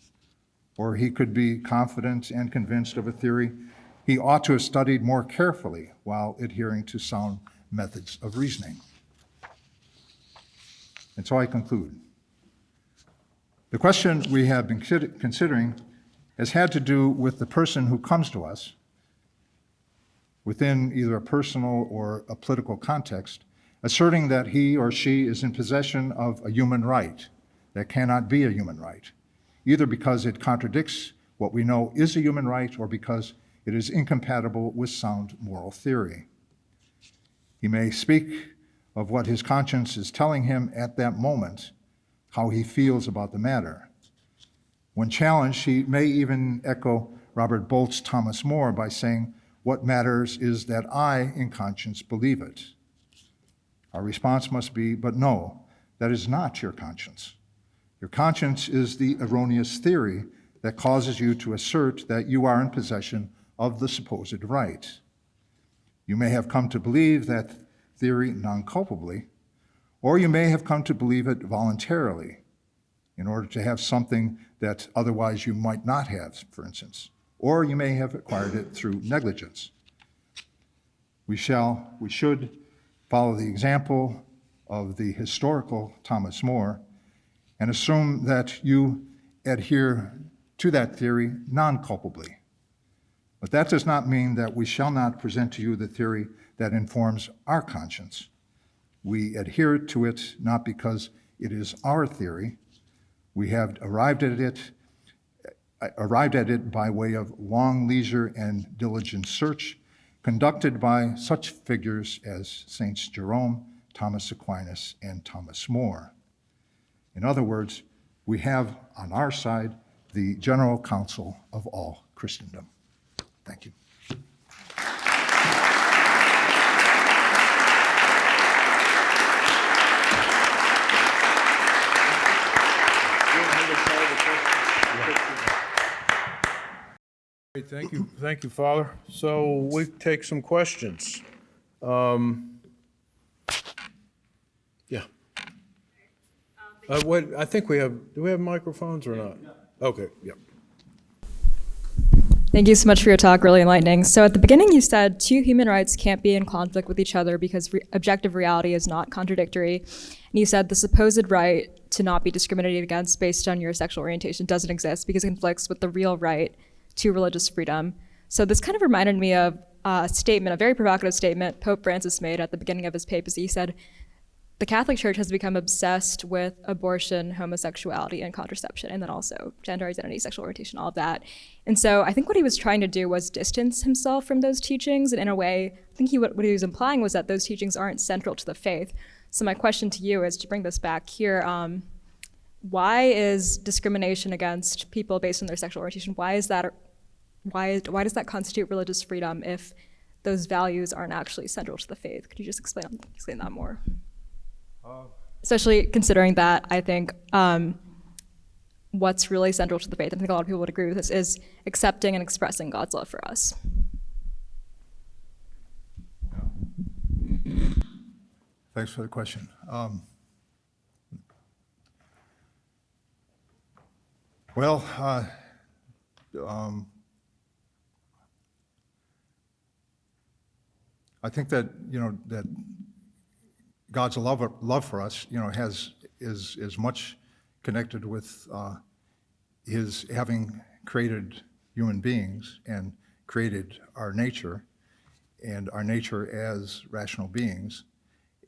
or he could be confident and convinced of a theory he ought to have studied more carefully while adhering to sound methods of reasoning. And so I conclude. The question we have been considering has had to do with the person who comes to us within either a personal or a political context, asserting that he or she is in possession of a human right that cannot be a human right, either because it contradicts what we know is a human right or because it is incompatible with sound moral theory. He may speak of what his conscience is telling him at that moment, how he feels about the matter. When challenged, he may even echo Robert Bolt's Thomas More by saying, "What matters is that I, in conscience, believe it." Our response must be, "But no, that is not your conscience. Your conscience is the erroneous theory that causes you to assert that you are in possession of the supposed right. You may have come to believe that theory non-culpably, or you may have come to believe it voluntarily in order to have something that otherwise you might not have, for instance, or you may have acquired it through negligence. We should follow the example of the historical Thomas More and assume that you adhere to that theory non-culpably. But that does not mean that we shall not present to you the theory that informs our conscience. We adhere to it not because it is our theory. We have arrived at it by way of long leisure and diligent search conducted by such figures as Saints Jerome, Thomas Aquinas, and Thomas More. In other words, we have on our side the general counsel of all Christendom. Thank you. Great, thank you, Father. So we take some questions. Yeah. Wait, I think do we have microphones or not? Okay, yeah. Thank you so much for your talk, really enlightening. So at the beginning you said two human rights can't be in conflict with each other because objective reality is not contradictory. And you said the supposed right to not be discriminated against based on your sexual orientation doesn't exist because it conflicts with the real right to religious freedom. So this kind of reminded me of a statement, a very provocative statement Pope Francis made at the beginning of his papacy. He said, the Catholic Church has become obsessed with abortion, homosexuality, and contraception, and then also gender identity, sexual orientation, all of that. And so I think what he was trying to do was distance himself from those teachings, and in a way, I think what he was implying was that those teachings aren't central to the faith. So my question to you is, to bring this back here, why is discrimination against people based on their sexual orientation, why does that constitute religious freedom if those values aren't actually central to the faith? Could you just explain that more? Especially considering that I think what's really central to the faith, I think a lot of people would agree with this, is accepting and expressing God's love for us. Thanks for the question. I think that that God's love for us, is much connected with his having created human beings and created our nature as rational beings,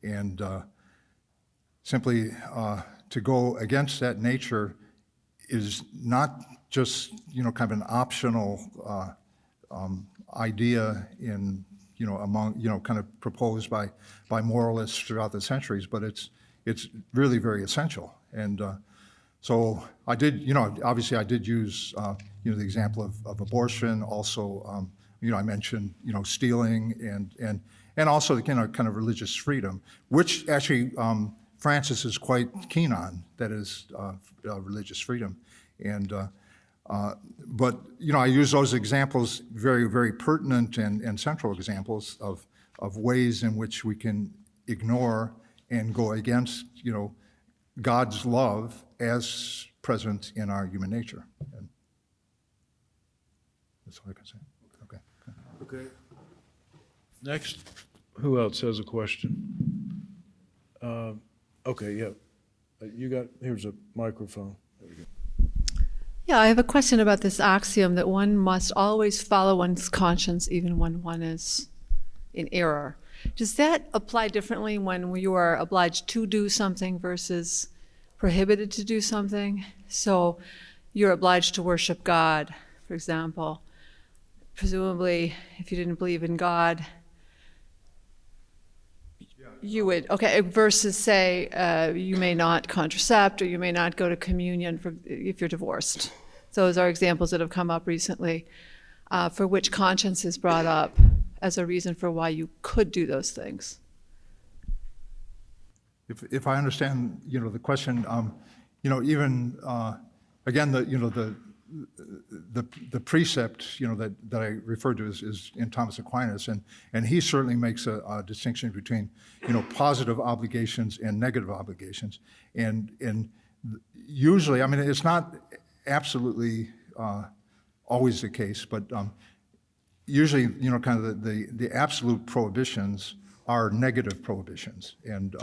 and simply to go against that nature is not just kind of an optional idea in among kind of proposed by moralists throughout the centuries, but it's really very essential. And so I did, obviously I did use the example of abortion. Also, I mentioned stealing and also the kind of religious freedom, which actually Francis is quite keen on. That is religious freedom, and. But I use those examples, very, very pertinent and central examples of ways in which we can ignore and go against God's love as present in our human nature. And that's all I can say. Okay. Next, who else has a question? Okay, yeah. Here's a microphone. There we go. Yeah, I have a question about this axiom that one must always follow one's conscience even when one is in error. Does that apply differently when you are obliged to do something versus prohibited to do something? So you're obliged to worship God, for example. Presumably, if you didn't believe in God, You would, okay, versus say, you may not contracept or you may not go to communion if you're divorced. Those are examples that have come up recently for which conscience is brought up as a reason for why you could do those things. If I understand, the question, even, again, the precept, that I referred to is in Thomas Aquinas, and he certainly makes a distinction between, positive obligations and negative obligations. And usually, I mean, it's not absolutely always the case, but usually, kind of the absolute prohibitions are negative prohibitions, and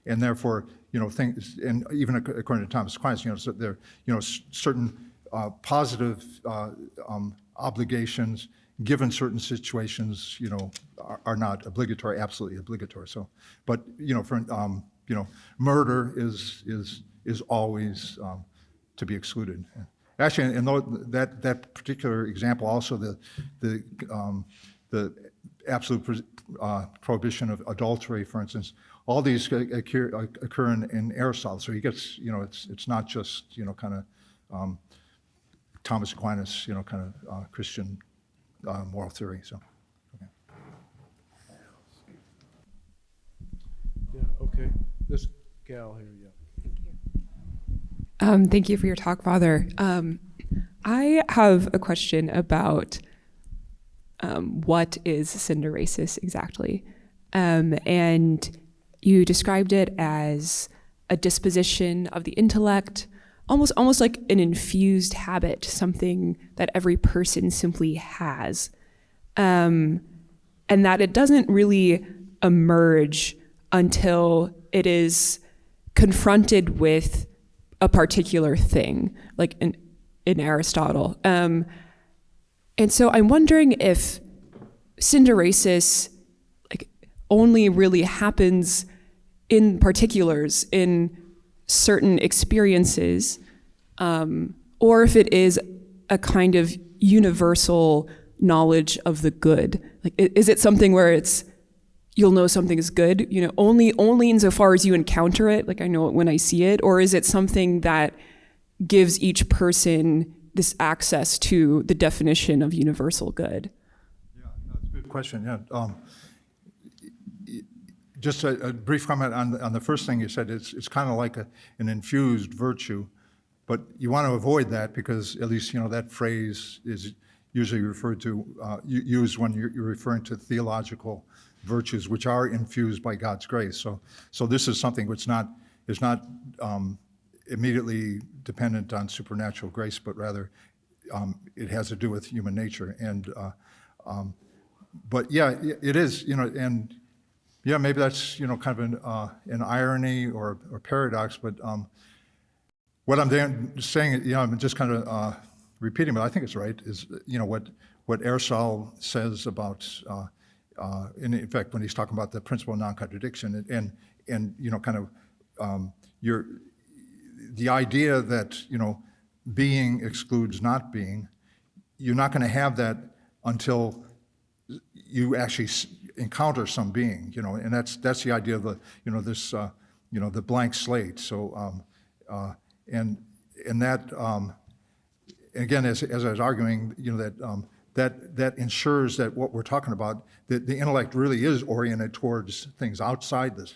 therefore, things, and even according to Thomas Aquinas, so there, certain positive obligations given certain situations, are not obligatory, absolutely obligatory. So, but for murder is always to be excluded. Actually, and that particular example, also the absolute prohibition of adultery, for instance, all these occur in Aristotle. So he gets, it's not just kind of Thomas Aquinas, kind of Christian moral theory. So, okay. Yeah, okay. This gal here, yeah. Thank you for your talk, Father. I have a question about what is synderesis exactly. And you described it as a disposition of the intellect, almost like an infused habit, something that every person simply has. And that it doesn't really emerge until it is confronted with a particular thing, like in Aristotle. And so I'm wondering if synderesis only really happens in particulars, in certain experiences, or if it is a kind of universal knowledge of the good. Like, is it something where you'll know something is good, only insofar as you encounter it, like I know it when I see it, or is it something that gives each person this access to the definition of universal good? Yeah, that's a good question. Yeah. Just a brief comment on the first thing you said. It's kind of like an infused virtue, but you want to avoid that because at least that phrase is usually referred to used when you're referring to theological virtues which are infused by God's grace. So this is something which is not immediately dependent on supernatural grace, but rather it has to do with human nature. And but yeah, it is, and yeah, maybe that's kind of an irony or paradox. But what I'm saying, I'm just kind of repeating, but I think it's right. Is what Aristotle says about, in fact, when he's talking about the principle of non-contradiction, and kind of the idea that being excludes not being. You're not going to have that until you actually encounter some being, and that's the idea of the this the blank slate. So and that again, as I was arguing, that ensures that what we're talking about, that the intellect really is oriented towards things outside the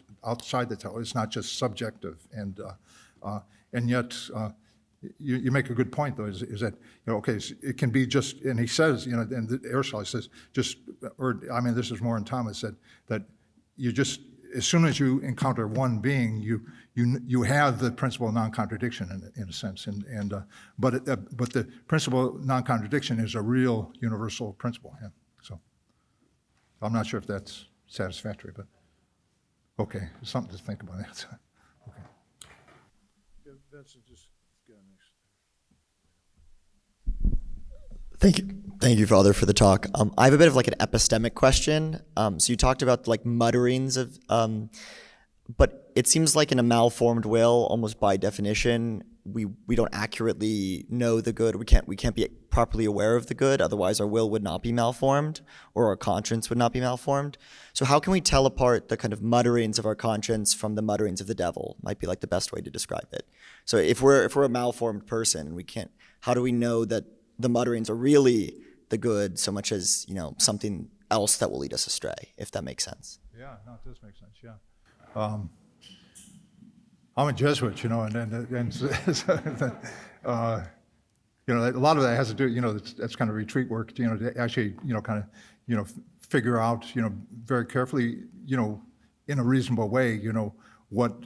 tell. It's not just subjective, and yet you make a good point though. Is that okay? It can be just, and he says, and Aristotle says this is more in Thomas, that you just, as soon as you encounter one being, you have the principle of non-contradiction in a sense, but the principle of non-contradiction is a real universal principle. Yeah. So I'm not sure if that's satisfactory, but okay, something to think about. That. Okay. Yeah, Vincent, just go next. Thank you, Father, for the talk. I have a bit of like an epistemic question. So you talked about like mutterings of, but it seems like in a malformed will, almost by definition, we don't accurately know the good. We can't be properly aware of the good. Otherwise, our will would not be malformed, or our conscience would not be malformed. So how can we tell apart the kind of mutterings of our conscience from the mutterings of the devil? Might be like the best way to describe it. So if we're a malformed person and we can't, how do we know that the mutterings are really the good, so much as something else that will lead us astray? If that makes sense. Yeah, no, it does make sense. Yeah. I'm a Jesuit, and a lot of that has to do, that's kind of retreat work, to actually, kind of, figure out, very carefully, in a reasonable way, what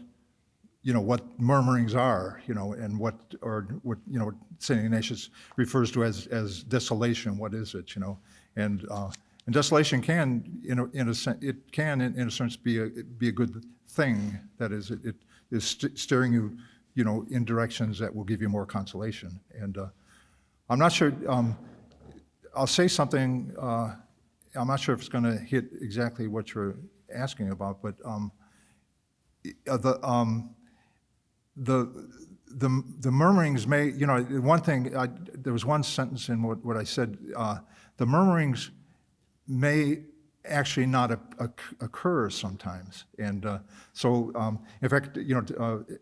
murmurings are, and what St. Ignatius refers to as desolation. What is it, and desolation can, in a sense, be a good thing. That is, it is steering you, in directions that will give you more consolation. And I'm not sure. I'll say something. I'm not sure if it's going to hit exactly what you're asking about, but the murmurings may. One thing. There was one sentence in what I said. The murmurings may actually not occur sometimes, and so in fact,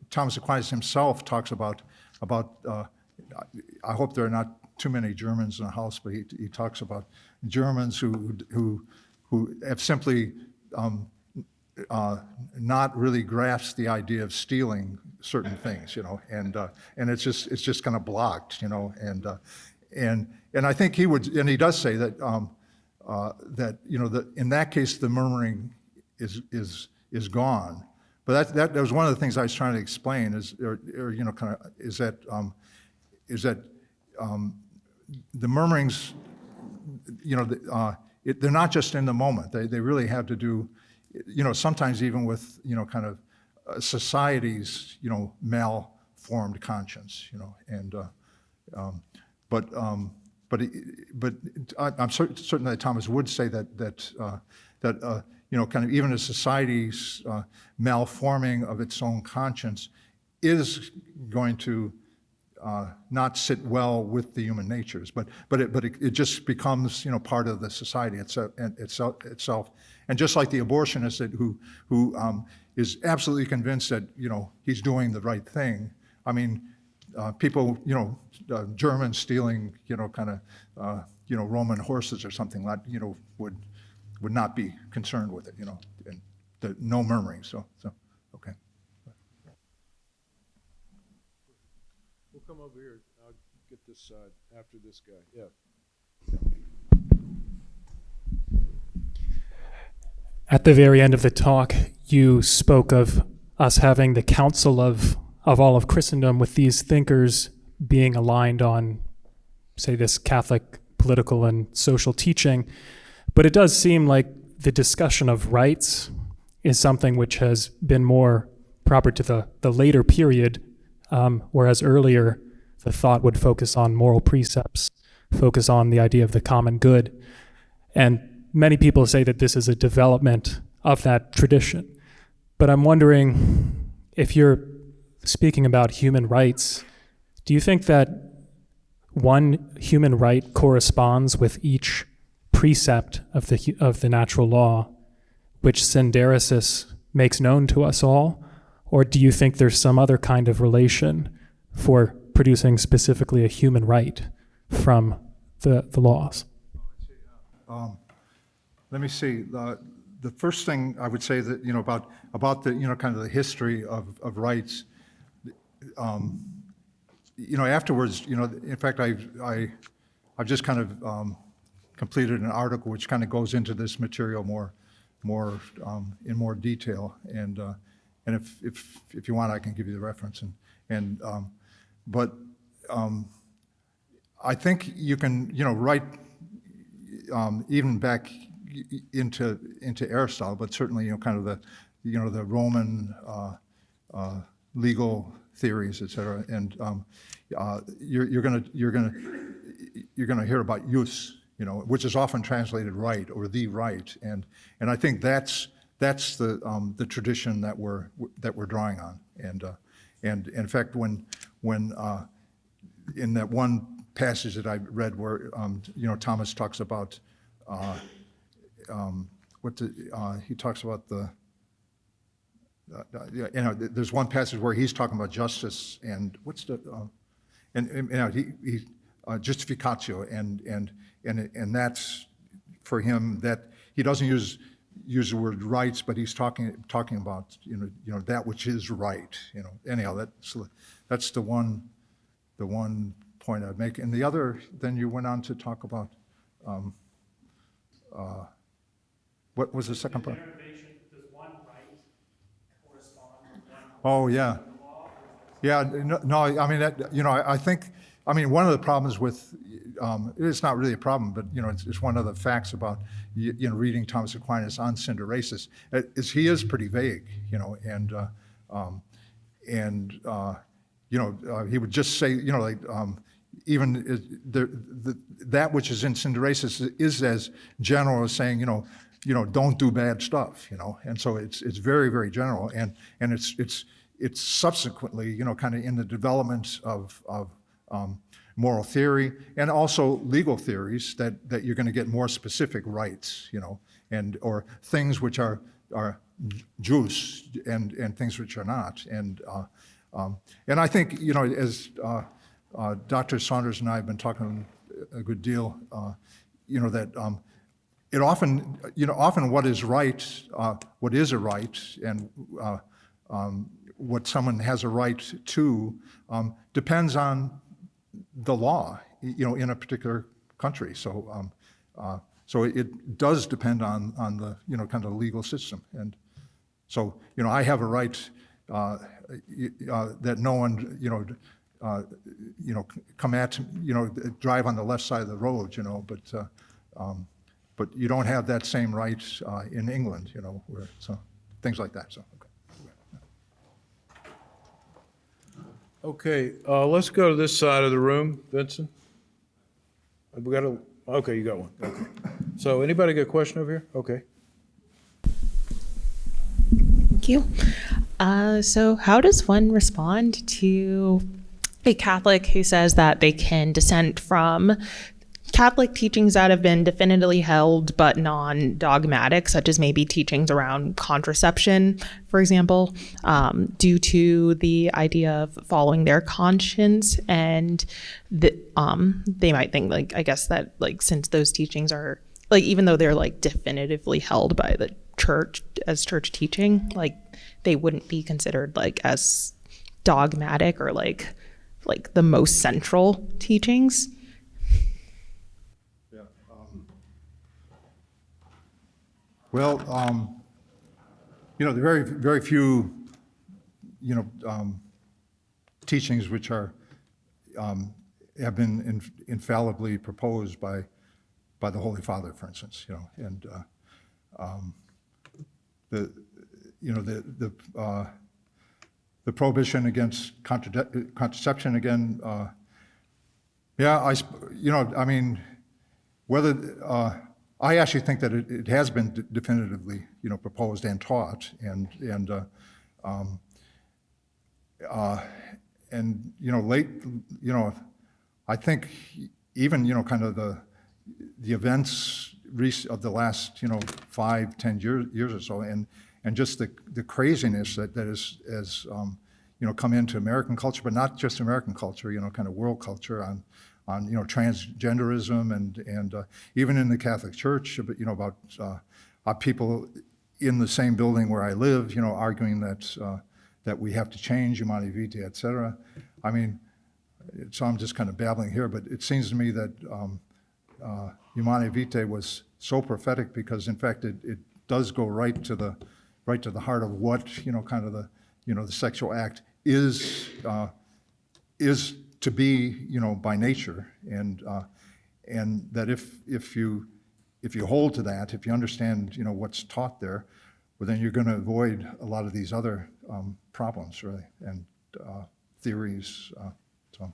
Thomas Aquinas himself talks about. I hope there are not too many Germans in the house, but he talks about Germans who have simply not really grasped the idea of stealing certain things, and it's just kind of blocked, and I think he would, and he does say that. That in that case the murmuring is gone, but that was one of the things I was trying to explain is that the murmurings, they're not just in the moment. They really have to do, sometimes even with kind of society's malformed conscience, and but I'm certain that Thomas would say that kind of even a society's malforming of its own conscience is going to not sit well with the human natures, but it just becomes part of the society itself, and just like the abortionist who is absolutely convinced that he's doing the right thing. I mean. People, Germans stealing, kind of, Roman horses or something like, would not be concerned with it, and no murmuring. So, okay. We'll come over here. I'll get this side after this guy. Yeah. At the very end of the talk, you spoke of us having the council of all of Christendom, with these thinkers being aligned on, say, this Catholic political and social teaching. But it does seem like the discussion of rights is something which has been more proper to the later period, whereas earlier the thought would focus on moral precepts, focus on the idea of the common good. And many people say that this is a development of that tradition. But I'm wondering, if you're speaking about human rights, do you think that one human right corresponds with each precept of the natural law, which synderesis makes known to us all? Or do you think there's some other kind of relation for producing specifically a human right from the laws? Let me see. The first thing I would say that about the kind of the history of rights. Afterwards, in fact, I've just kind of completed an article which kind of goes into this material more in more detail, and if you want, I can give you the reference, but I think you can write even back into Aristotle, but certainly kind of the Roman legal theories, et cetera, and you're going to hear about jus, which is often translated right or the right, and I think that's the tradition that we're drawing on, and in fact when when in that one passage that I read where Thomas talks about he talks about there's one passage where he's talking about justice and what's the justificatio and that's for him that he doesn't use the word rights, but he's talking about that which is right. Anyhow, that's the one point I'd make. And the other, then you went on to talk about what was the second part? Does one right correspond with one Oh yeah, yeah. No, I mean I think one of the problems with it's not really a problem, but it's one of the facts about reading Thomas Aquinas on synderesis is he is pretty vague, he would just say even that which is in synderesis is as general as saying don't do bad stuff, and so it's very, very general, and it's subsequently kind of in the development of moral theory and also legal theories that you're going to get more specific rights, and or things which are jus and things which are not, and I think as Dr. Saunders and I have been talking a good deal, that it often what is right, what is a right, and what someone has a right to depends on the law, in a particular country. So, so it does depend on the kind of legal system, and so I have a right that no one come at drive on the left side of the road, but you don't have that same right in England, where so things like that. So. Okay, let's go to this side of the room. Vincent? Okay, you got one. Okay. So anybody got a question over here? Okay. Thank you. So how does one respond to a Catholic who says that they can dissent from Catholic teachings that have been definitively held but non-dogmatic, such as maybe teachings around contraception, for example, due to the idea of following their conscience, and they might think that since those teachings are even though they're definitively held by the church as church teaching, they wouldn't be considered as dogmatic or the most central teachings. Well, there are very, very few, teachings which are have been infallibly proposed by the Holy Father, for instance, and the prohibition against contraception again. Whether. I actually think that it has been definitively, proposed and taught, and late, I think even, kind of the events of the last, 5-10 years or so, and just the craziness that has come into American culture, but not just American culture, kind of world culture on transgenderism and even in the Catholic Church, about people in the same building where I live, arguing that we have to change Humanae Vitae, et cetera. So I'm just kind of babbling here, but it seems to me that Humanae Vitae was so prophetic because, in fact, it does go right to the heart of what kind of the sexual act is to be, by nature, and that if you hold to that, if you understand, what's taught there, well, then you're going to avoid a lot of these other problems, really, and theories. So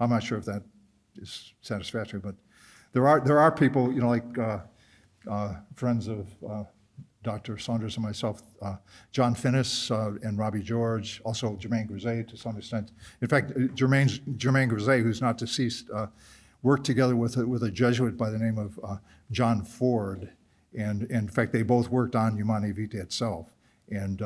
I'm not sure if that is satisfactory, but there are people, like friends of Dr. Saunders and myself, John Finnis and Robbie George, also Germain Grisey to some extent. In fact, Germain Grisey, who's not deceased, worked together with a Jesuit by the name of John Ford, and in fact, they both worked on Humanae Vitae itself, and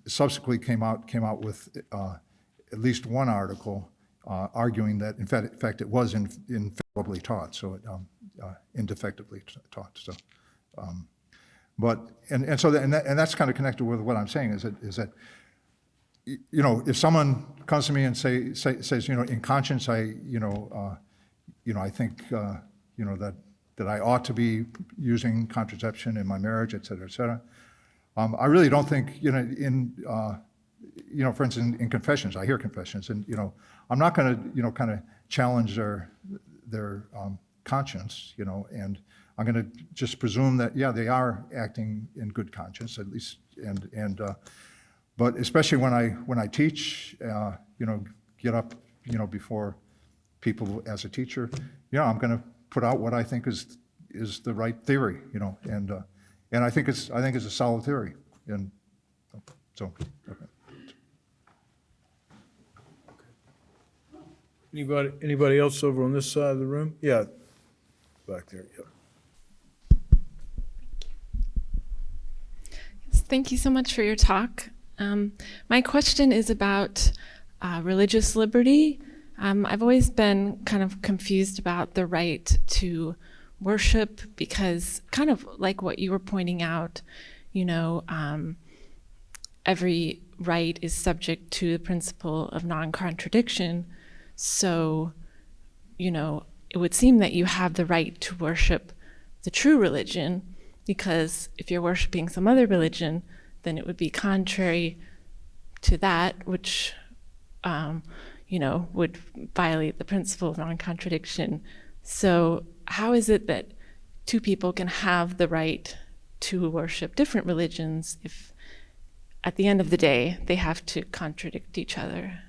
subsequently came out with at least one article arguing that in fact it was infallibly taught, so indefectively taught. So. But that's kind of connected with what I'm saying is that if someone comes to me and says in conscience I think that I ought to be using contraception in my marriage, et cetera, I really don't think for instance in confessions, I hear confessions, and I'm not going to kind of challenge their conscience, and I'm going to just presume that, yeah, they are acting in good conscience, at least, but especially when I teach, get up, before people as a teacher, I'm going to put out what I think is the right theory, and I think it's a solid theory, and so. Okay. Anybody else over on this side of the room? Yeah, back there. Yep. Thank you so much for your talk. My question is about religious liberty. I've always been kind of confused about the right to worship because, kind of like what you were pointing out, every right is subject to the principle of non-contradiction. So, it would seem that you have the right to worship the true religion, because if you're worshiping some other religion, then it would be contrary to that, which, would violate the principle of non-contradiction. So how is it that two people can have the right to worship different religions if, at the end of the day, they have to contradict each other?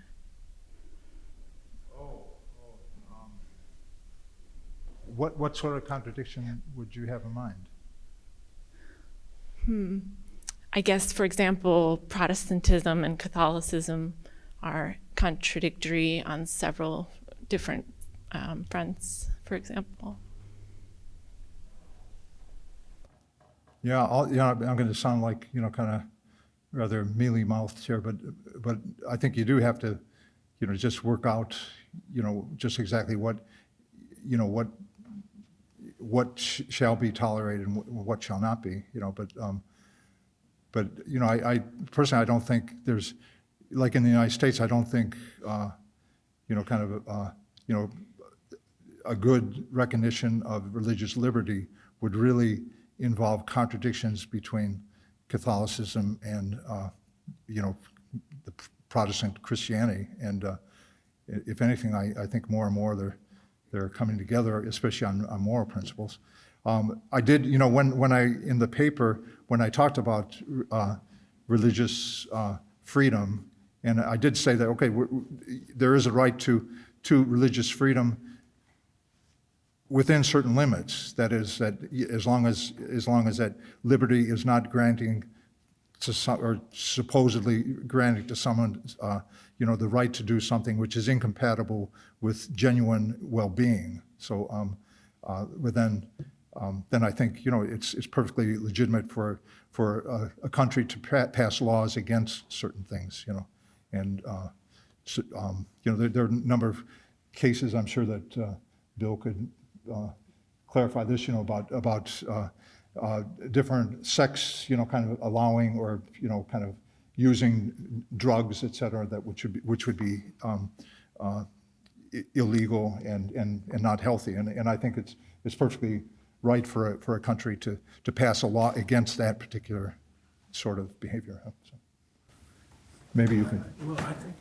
What sort of contradiction would you have in mind? I guess, for example, Protestantism and Catholicism are contradictory on several different fronts, for example. Yeah, I'm going to sound like kind of rather mealy-mouthed here, but I think you do have to, just work out, just exactly what shall be tolerated and what shall not be, but I personally, I don't think there's, like in the United States, I don't think, kind of, a good recognition of religious liberty would really involve contradictions between Catholicism and, the Protestant Christianity. And if anything, I think more and more they're coming together, especially on moral principles. I did, when I, in the paper, when I talked about religious freedom, and I did say that, okay, there is a right to religious freedom within certain limits. That is, that as long as that liberty is not granting to some, or supposedly granting to someone, the right to do something which is incompatible with genuine well-being. So, but then I think it's perfectly legitimate for a country to pass laws against certain things. And there are a number of cases. I'm sure that Bill could clarify this. About different sects. Kind of allowing or kind of using drugs, et cetera, that which would be illegal and not healthy. And I think it's perfectly right for a country to pass a law against that particular sort of behavior. So maybe you can. Well, I think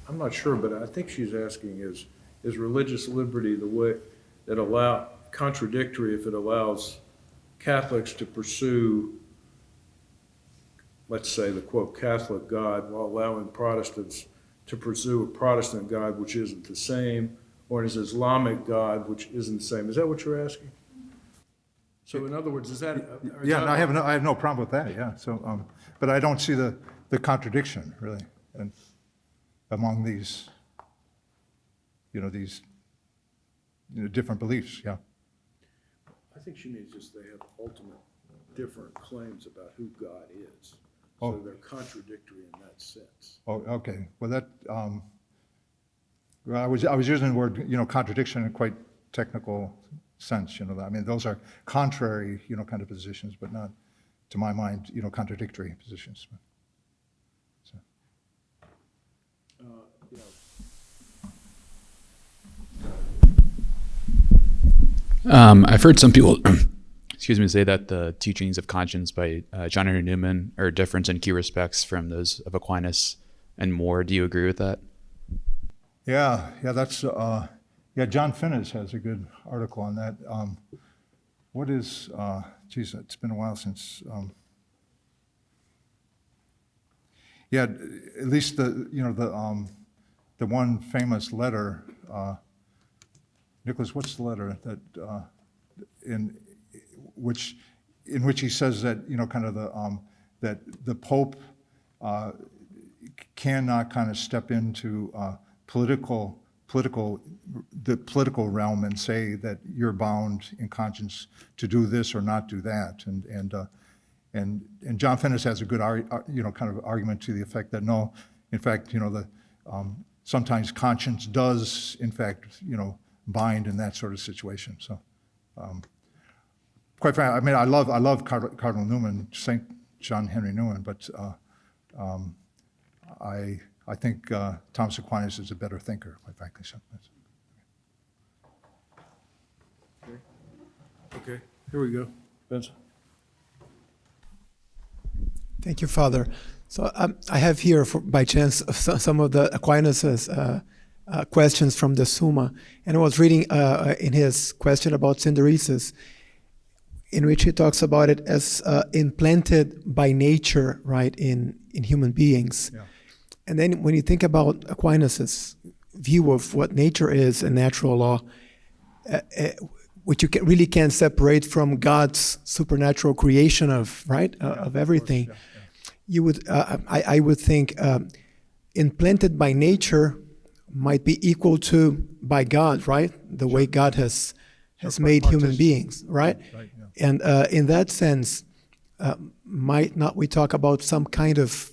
I'm not sure, but I think she's asking is religious liberty the way that contradictory if it allows Catholics to pursue, let's say, the quote Catholic God, while allowing Protestants to pursue a Protestant God which isn't the same, or an Islamic God which isn't the same. Is that what you're asking? So in other words, is that? is Yeah, that- no, I have no problem with that, yeah. So, but I don't see the contradiction, really, and among these, these different beliefs, yeah. I think she means just they have ultimate different claims about who God is. So Oh. they're contradictory in that sense. Oh, okay. Well, that, well, I was using the word, contradiction in a quite technical sense, I mean, those are contrary, kind of positions, but not, to my mind, contradictory positions. So. You know, I've heard some people, excuse me, say that the teachings of conscience by John Henry Newman are different in key respects from those of Aquinas and more. Do you agree with that? Yeah, that's, John Finnis has a good article on that. What is, geez, it's been a while since, at least the one famous letter, Nicholas, what's the letter that, in which he says that, kind of that the Pope cannot kind of step into the political realm and say that you're bound in conscience to do this or not do that. And John Finnis has a good, kind of argument to the effect that no, in fact, sometimes conscience does, in fact, bind in that sort of situation. So, quite frankly, I mean, I love Cardinal Newman, Saint John Henry Newman, but I think Thomas Aquinas is a better thinker, quite frankly. So, Okay, here we go. Vincent. Thank you, Father. So I have here, by chance, some of the Aquinas' questions from the Summa, and I was reading in his question about synderesis, in which he talks about it as implanted by nature, right, in human beings. Yeah. And then when you think about Aquinas' view of what nature is and natural law, which you really can't separate from God's supernatural creation of, right, of everything, course, you would, I would think, implanted by nature might be equal to by God, right? The way God has made human beings, right? Right, yeah. And in that sense, might not we talk about some kind of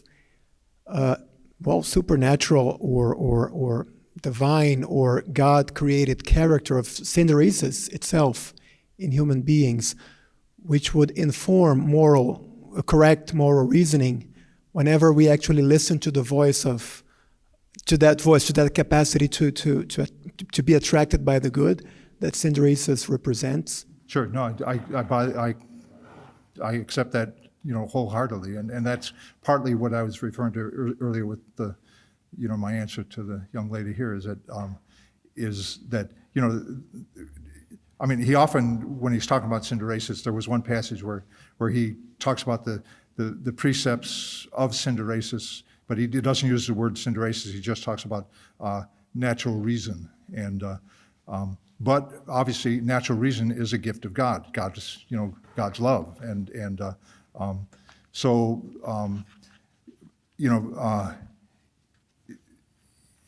supernatural or divine or God-created character of synderesis itself in human beings, which would inform correct moral reasoning whenever we actually listen to the voice to that capacity to be attracted by the good that synderesis represents? Sure. No, I accept that, wholeheartedly, and that's partly what I was referring to earlier with the, my answer to the young lady here is that I mean, he often, when he's talking about synderesis, there was one passage where he talks about the precepts of synderesis, but he doesn't use the word synderesis. He just talks about natural reason. And but obviously, natural reason is a gift of God. God's love,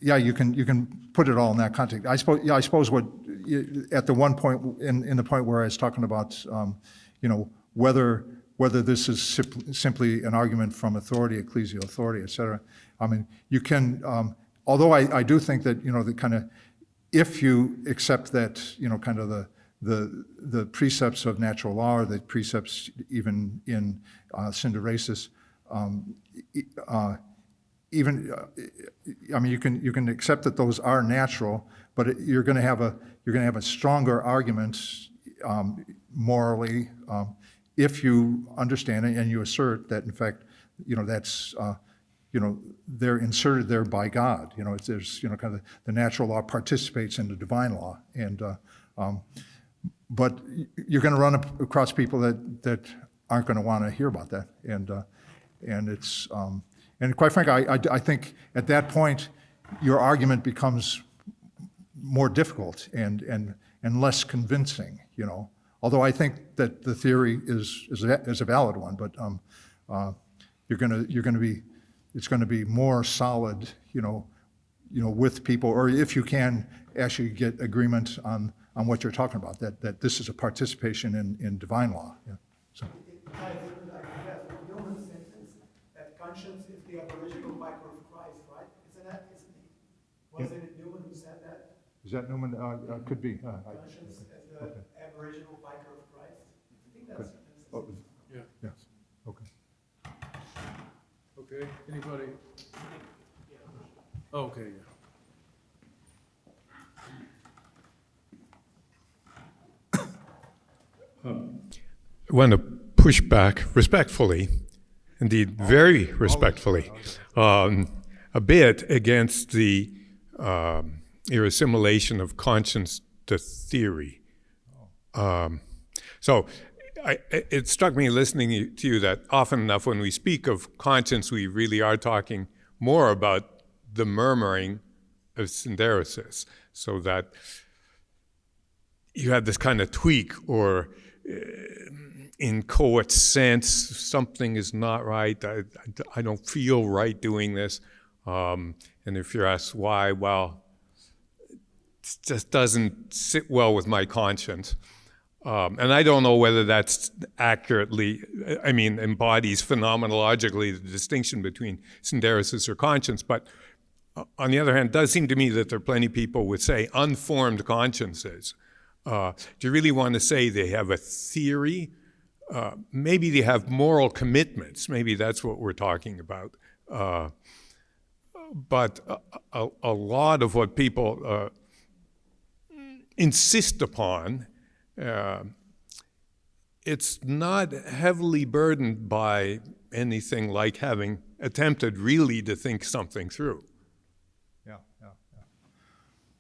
yeah, you can put it all in that context. I suppose what at the one point in the point where I was talking about, whether this is simply an argument from authority, ecclesial authority, et cetera. I mean, you can, although I do think that, the kind of, if you accept that, kind of the precepts of natural law, or the precepts even in synderesis, I mean, you can accept that those are natural, but you're going to have a stronger argument morally if you understand it and you assert that, in fact, that's they're inserted there by God. There's kind of the natural law participates in the divine law, and but you're going to run across people that aren't going to want to hear about that, and it's. And quite frankly, I think at that point, your argument becomes more difficult and less convincing, although I think that the theory is a valid one, but you're going to be, it's going to be more solid, with people, or if you can actually get agreement on what you're talking about, that this is a participation in divine law. Yeah. So. Newman sentence that conscience is the aboriginal vicar of Christ, right? Isn't it? Wasn't it Newman who said that? Is that Newman? Could be. Conscience as the aboriginal vicar of Christ? I think that's Yeah. Yes. Okay. Okay, anybody? Okay, yeah. I want to push back respectfully, indeed very respectfully, a bit against the your assimilation of conscience to theory. It struck me listening to you that often enough when we speak of conscience, we really are talking more about the murmuring of synderesis, so that you have this kind of tweak or inchoate sense, something is not right, I don't feel right doing this. And if you're asked why, well, it just doesn't sit well with my conscience. And I don't know whether that's accurately, embodies phenomenologically the distinction between synderesis or conscience, but on the other hand, it does seem to me that there are plenty of people with, say, unformed consciences. Do you really want to say they have a theory? Maybe they have moral commitments. Maybe that's what we're talking about. But a lot of what people insist upon, it's not heavily burdened by anything like having attempted really to think something through.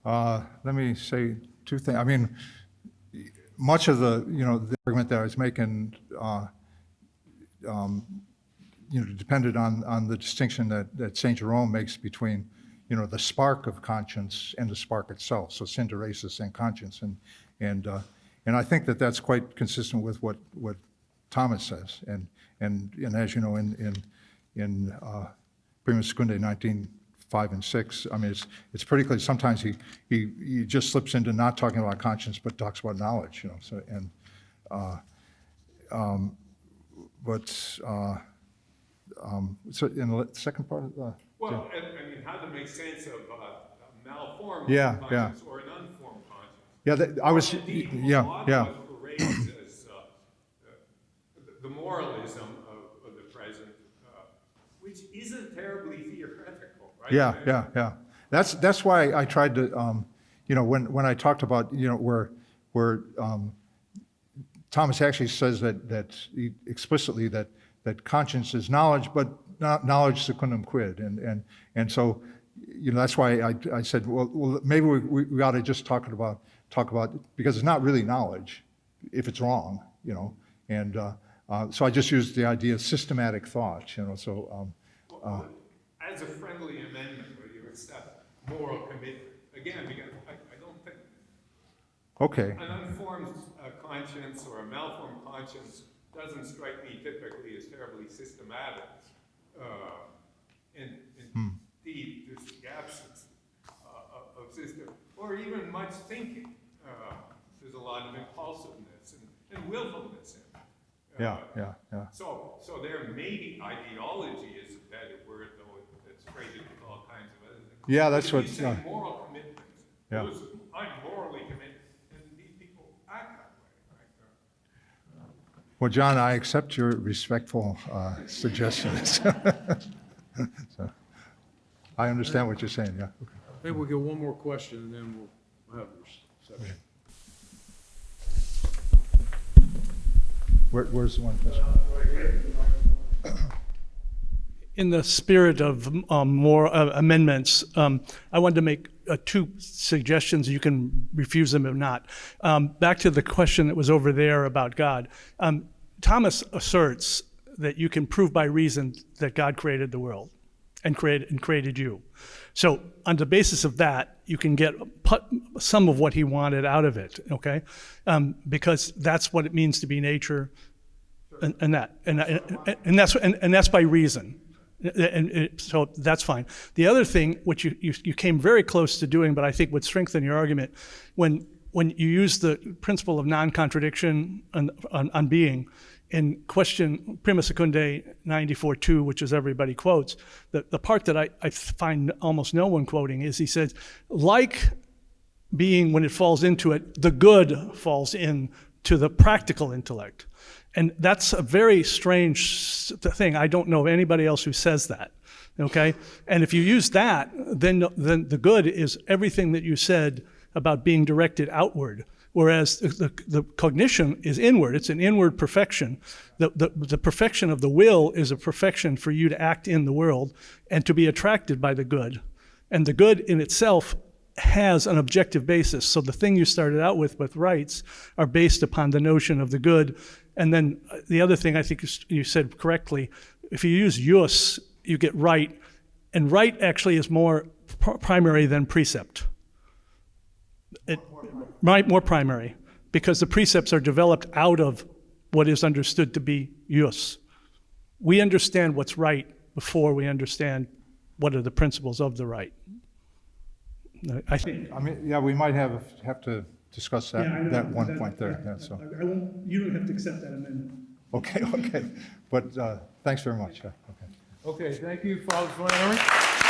Let me say two things. Much of the argument that I was making, depended on the distinction that St. Jerome makes between, the spark of conscience and the spark itself. So synderesis and conscience, and I think that that's quite consistent with what Thomas says, and as you know, in Prima Secundae 19:5 and 6, it's pretty clear. Sometimes he just slips into not talking about conscience, but talks about knowledge. So so in the second part of the. Well, how to make sense of a malformed conscience or an unformed conscience. Yeah, I was. Yeah. As the moralism of the present, which isn't terribly theoretical, right? Yeah. That's why I tried to, when I talked about, where Thomas actually says that explicitly that conscience is knowledge, but not knowledge secundum quid, and so, that's why I said, well maybe we ought to just talk about because it's not really knowledge if it's wrong, and so I just used the idea of systematic thought, so. As a friendly amendment, where you accept moral commitment, again, because I don't think an unformed conscience or a malformed conscience doesn't strike me typically as terribly systematic. Indeed, there's the absence of system, or even much thinking. There's a lot of impulsiveness and willfulness in it. So there may be ideology is a better word, though it's traded with all kinds of other things. Yeah, that's what. You say moral commitment. Those I'm morally committed, and these people act that way. Right? Well, John, I accept your respectful suggestions. So, I understand what you're saying. Yeah. Okay. Maybe we'll get one more question, and then we'll have the reception. Where's the one question? In the spirit of more amendments, I wanted to make two suggestions. You can refuse them or not. Back to the question that was over there about God. Thomas asserts that you can prove by reason that God created the world. and created you. So on the basis of that, you can get some of what he wanted out of it, okay? Because that's what it means to be nature, and that's by reason. So that's fine. The other thing, which you came very close to doing, but I think would strengthen your argument, when you use the principle of non-contradiction on being, in question Prima Secundae 94.2, which is everybody quotes, the part that I find almost no one quoting is he says, like being, when it falls into it, the good falls into the practical intellect. And that's a very strange thing. I don't know of anybody else who says that, okay? And if you use that, then the good is everything that you said about being directed outward, whereas the cognition is inward. It's an inward perfection. The perfection of the will is a perfection for you to act in the world and to be attracted by the good. And the good in itself has an objective basis. So the thing you started out with rights are based upon the notion of the good. And then the other thing I think you said correctly, if you use jus, you get right. And right actually is more primary than precept. More primary, because the precepts are developed out of what is understood to be jus. We understand what's right before we understand what are the principles of the right. I think. I mean, yeah, we might have to discuss that one point there. Yeah, so. You don't have to accept that amendment. Okay. But thanks very much. Okay. Okay, thank you, Father Flannery.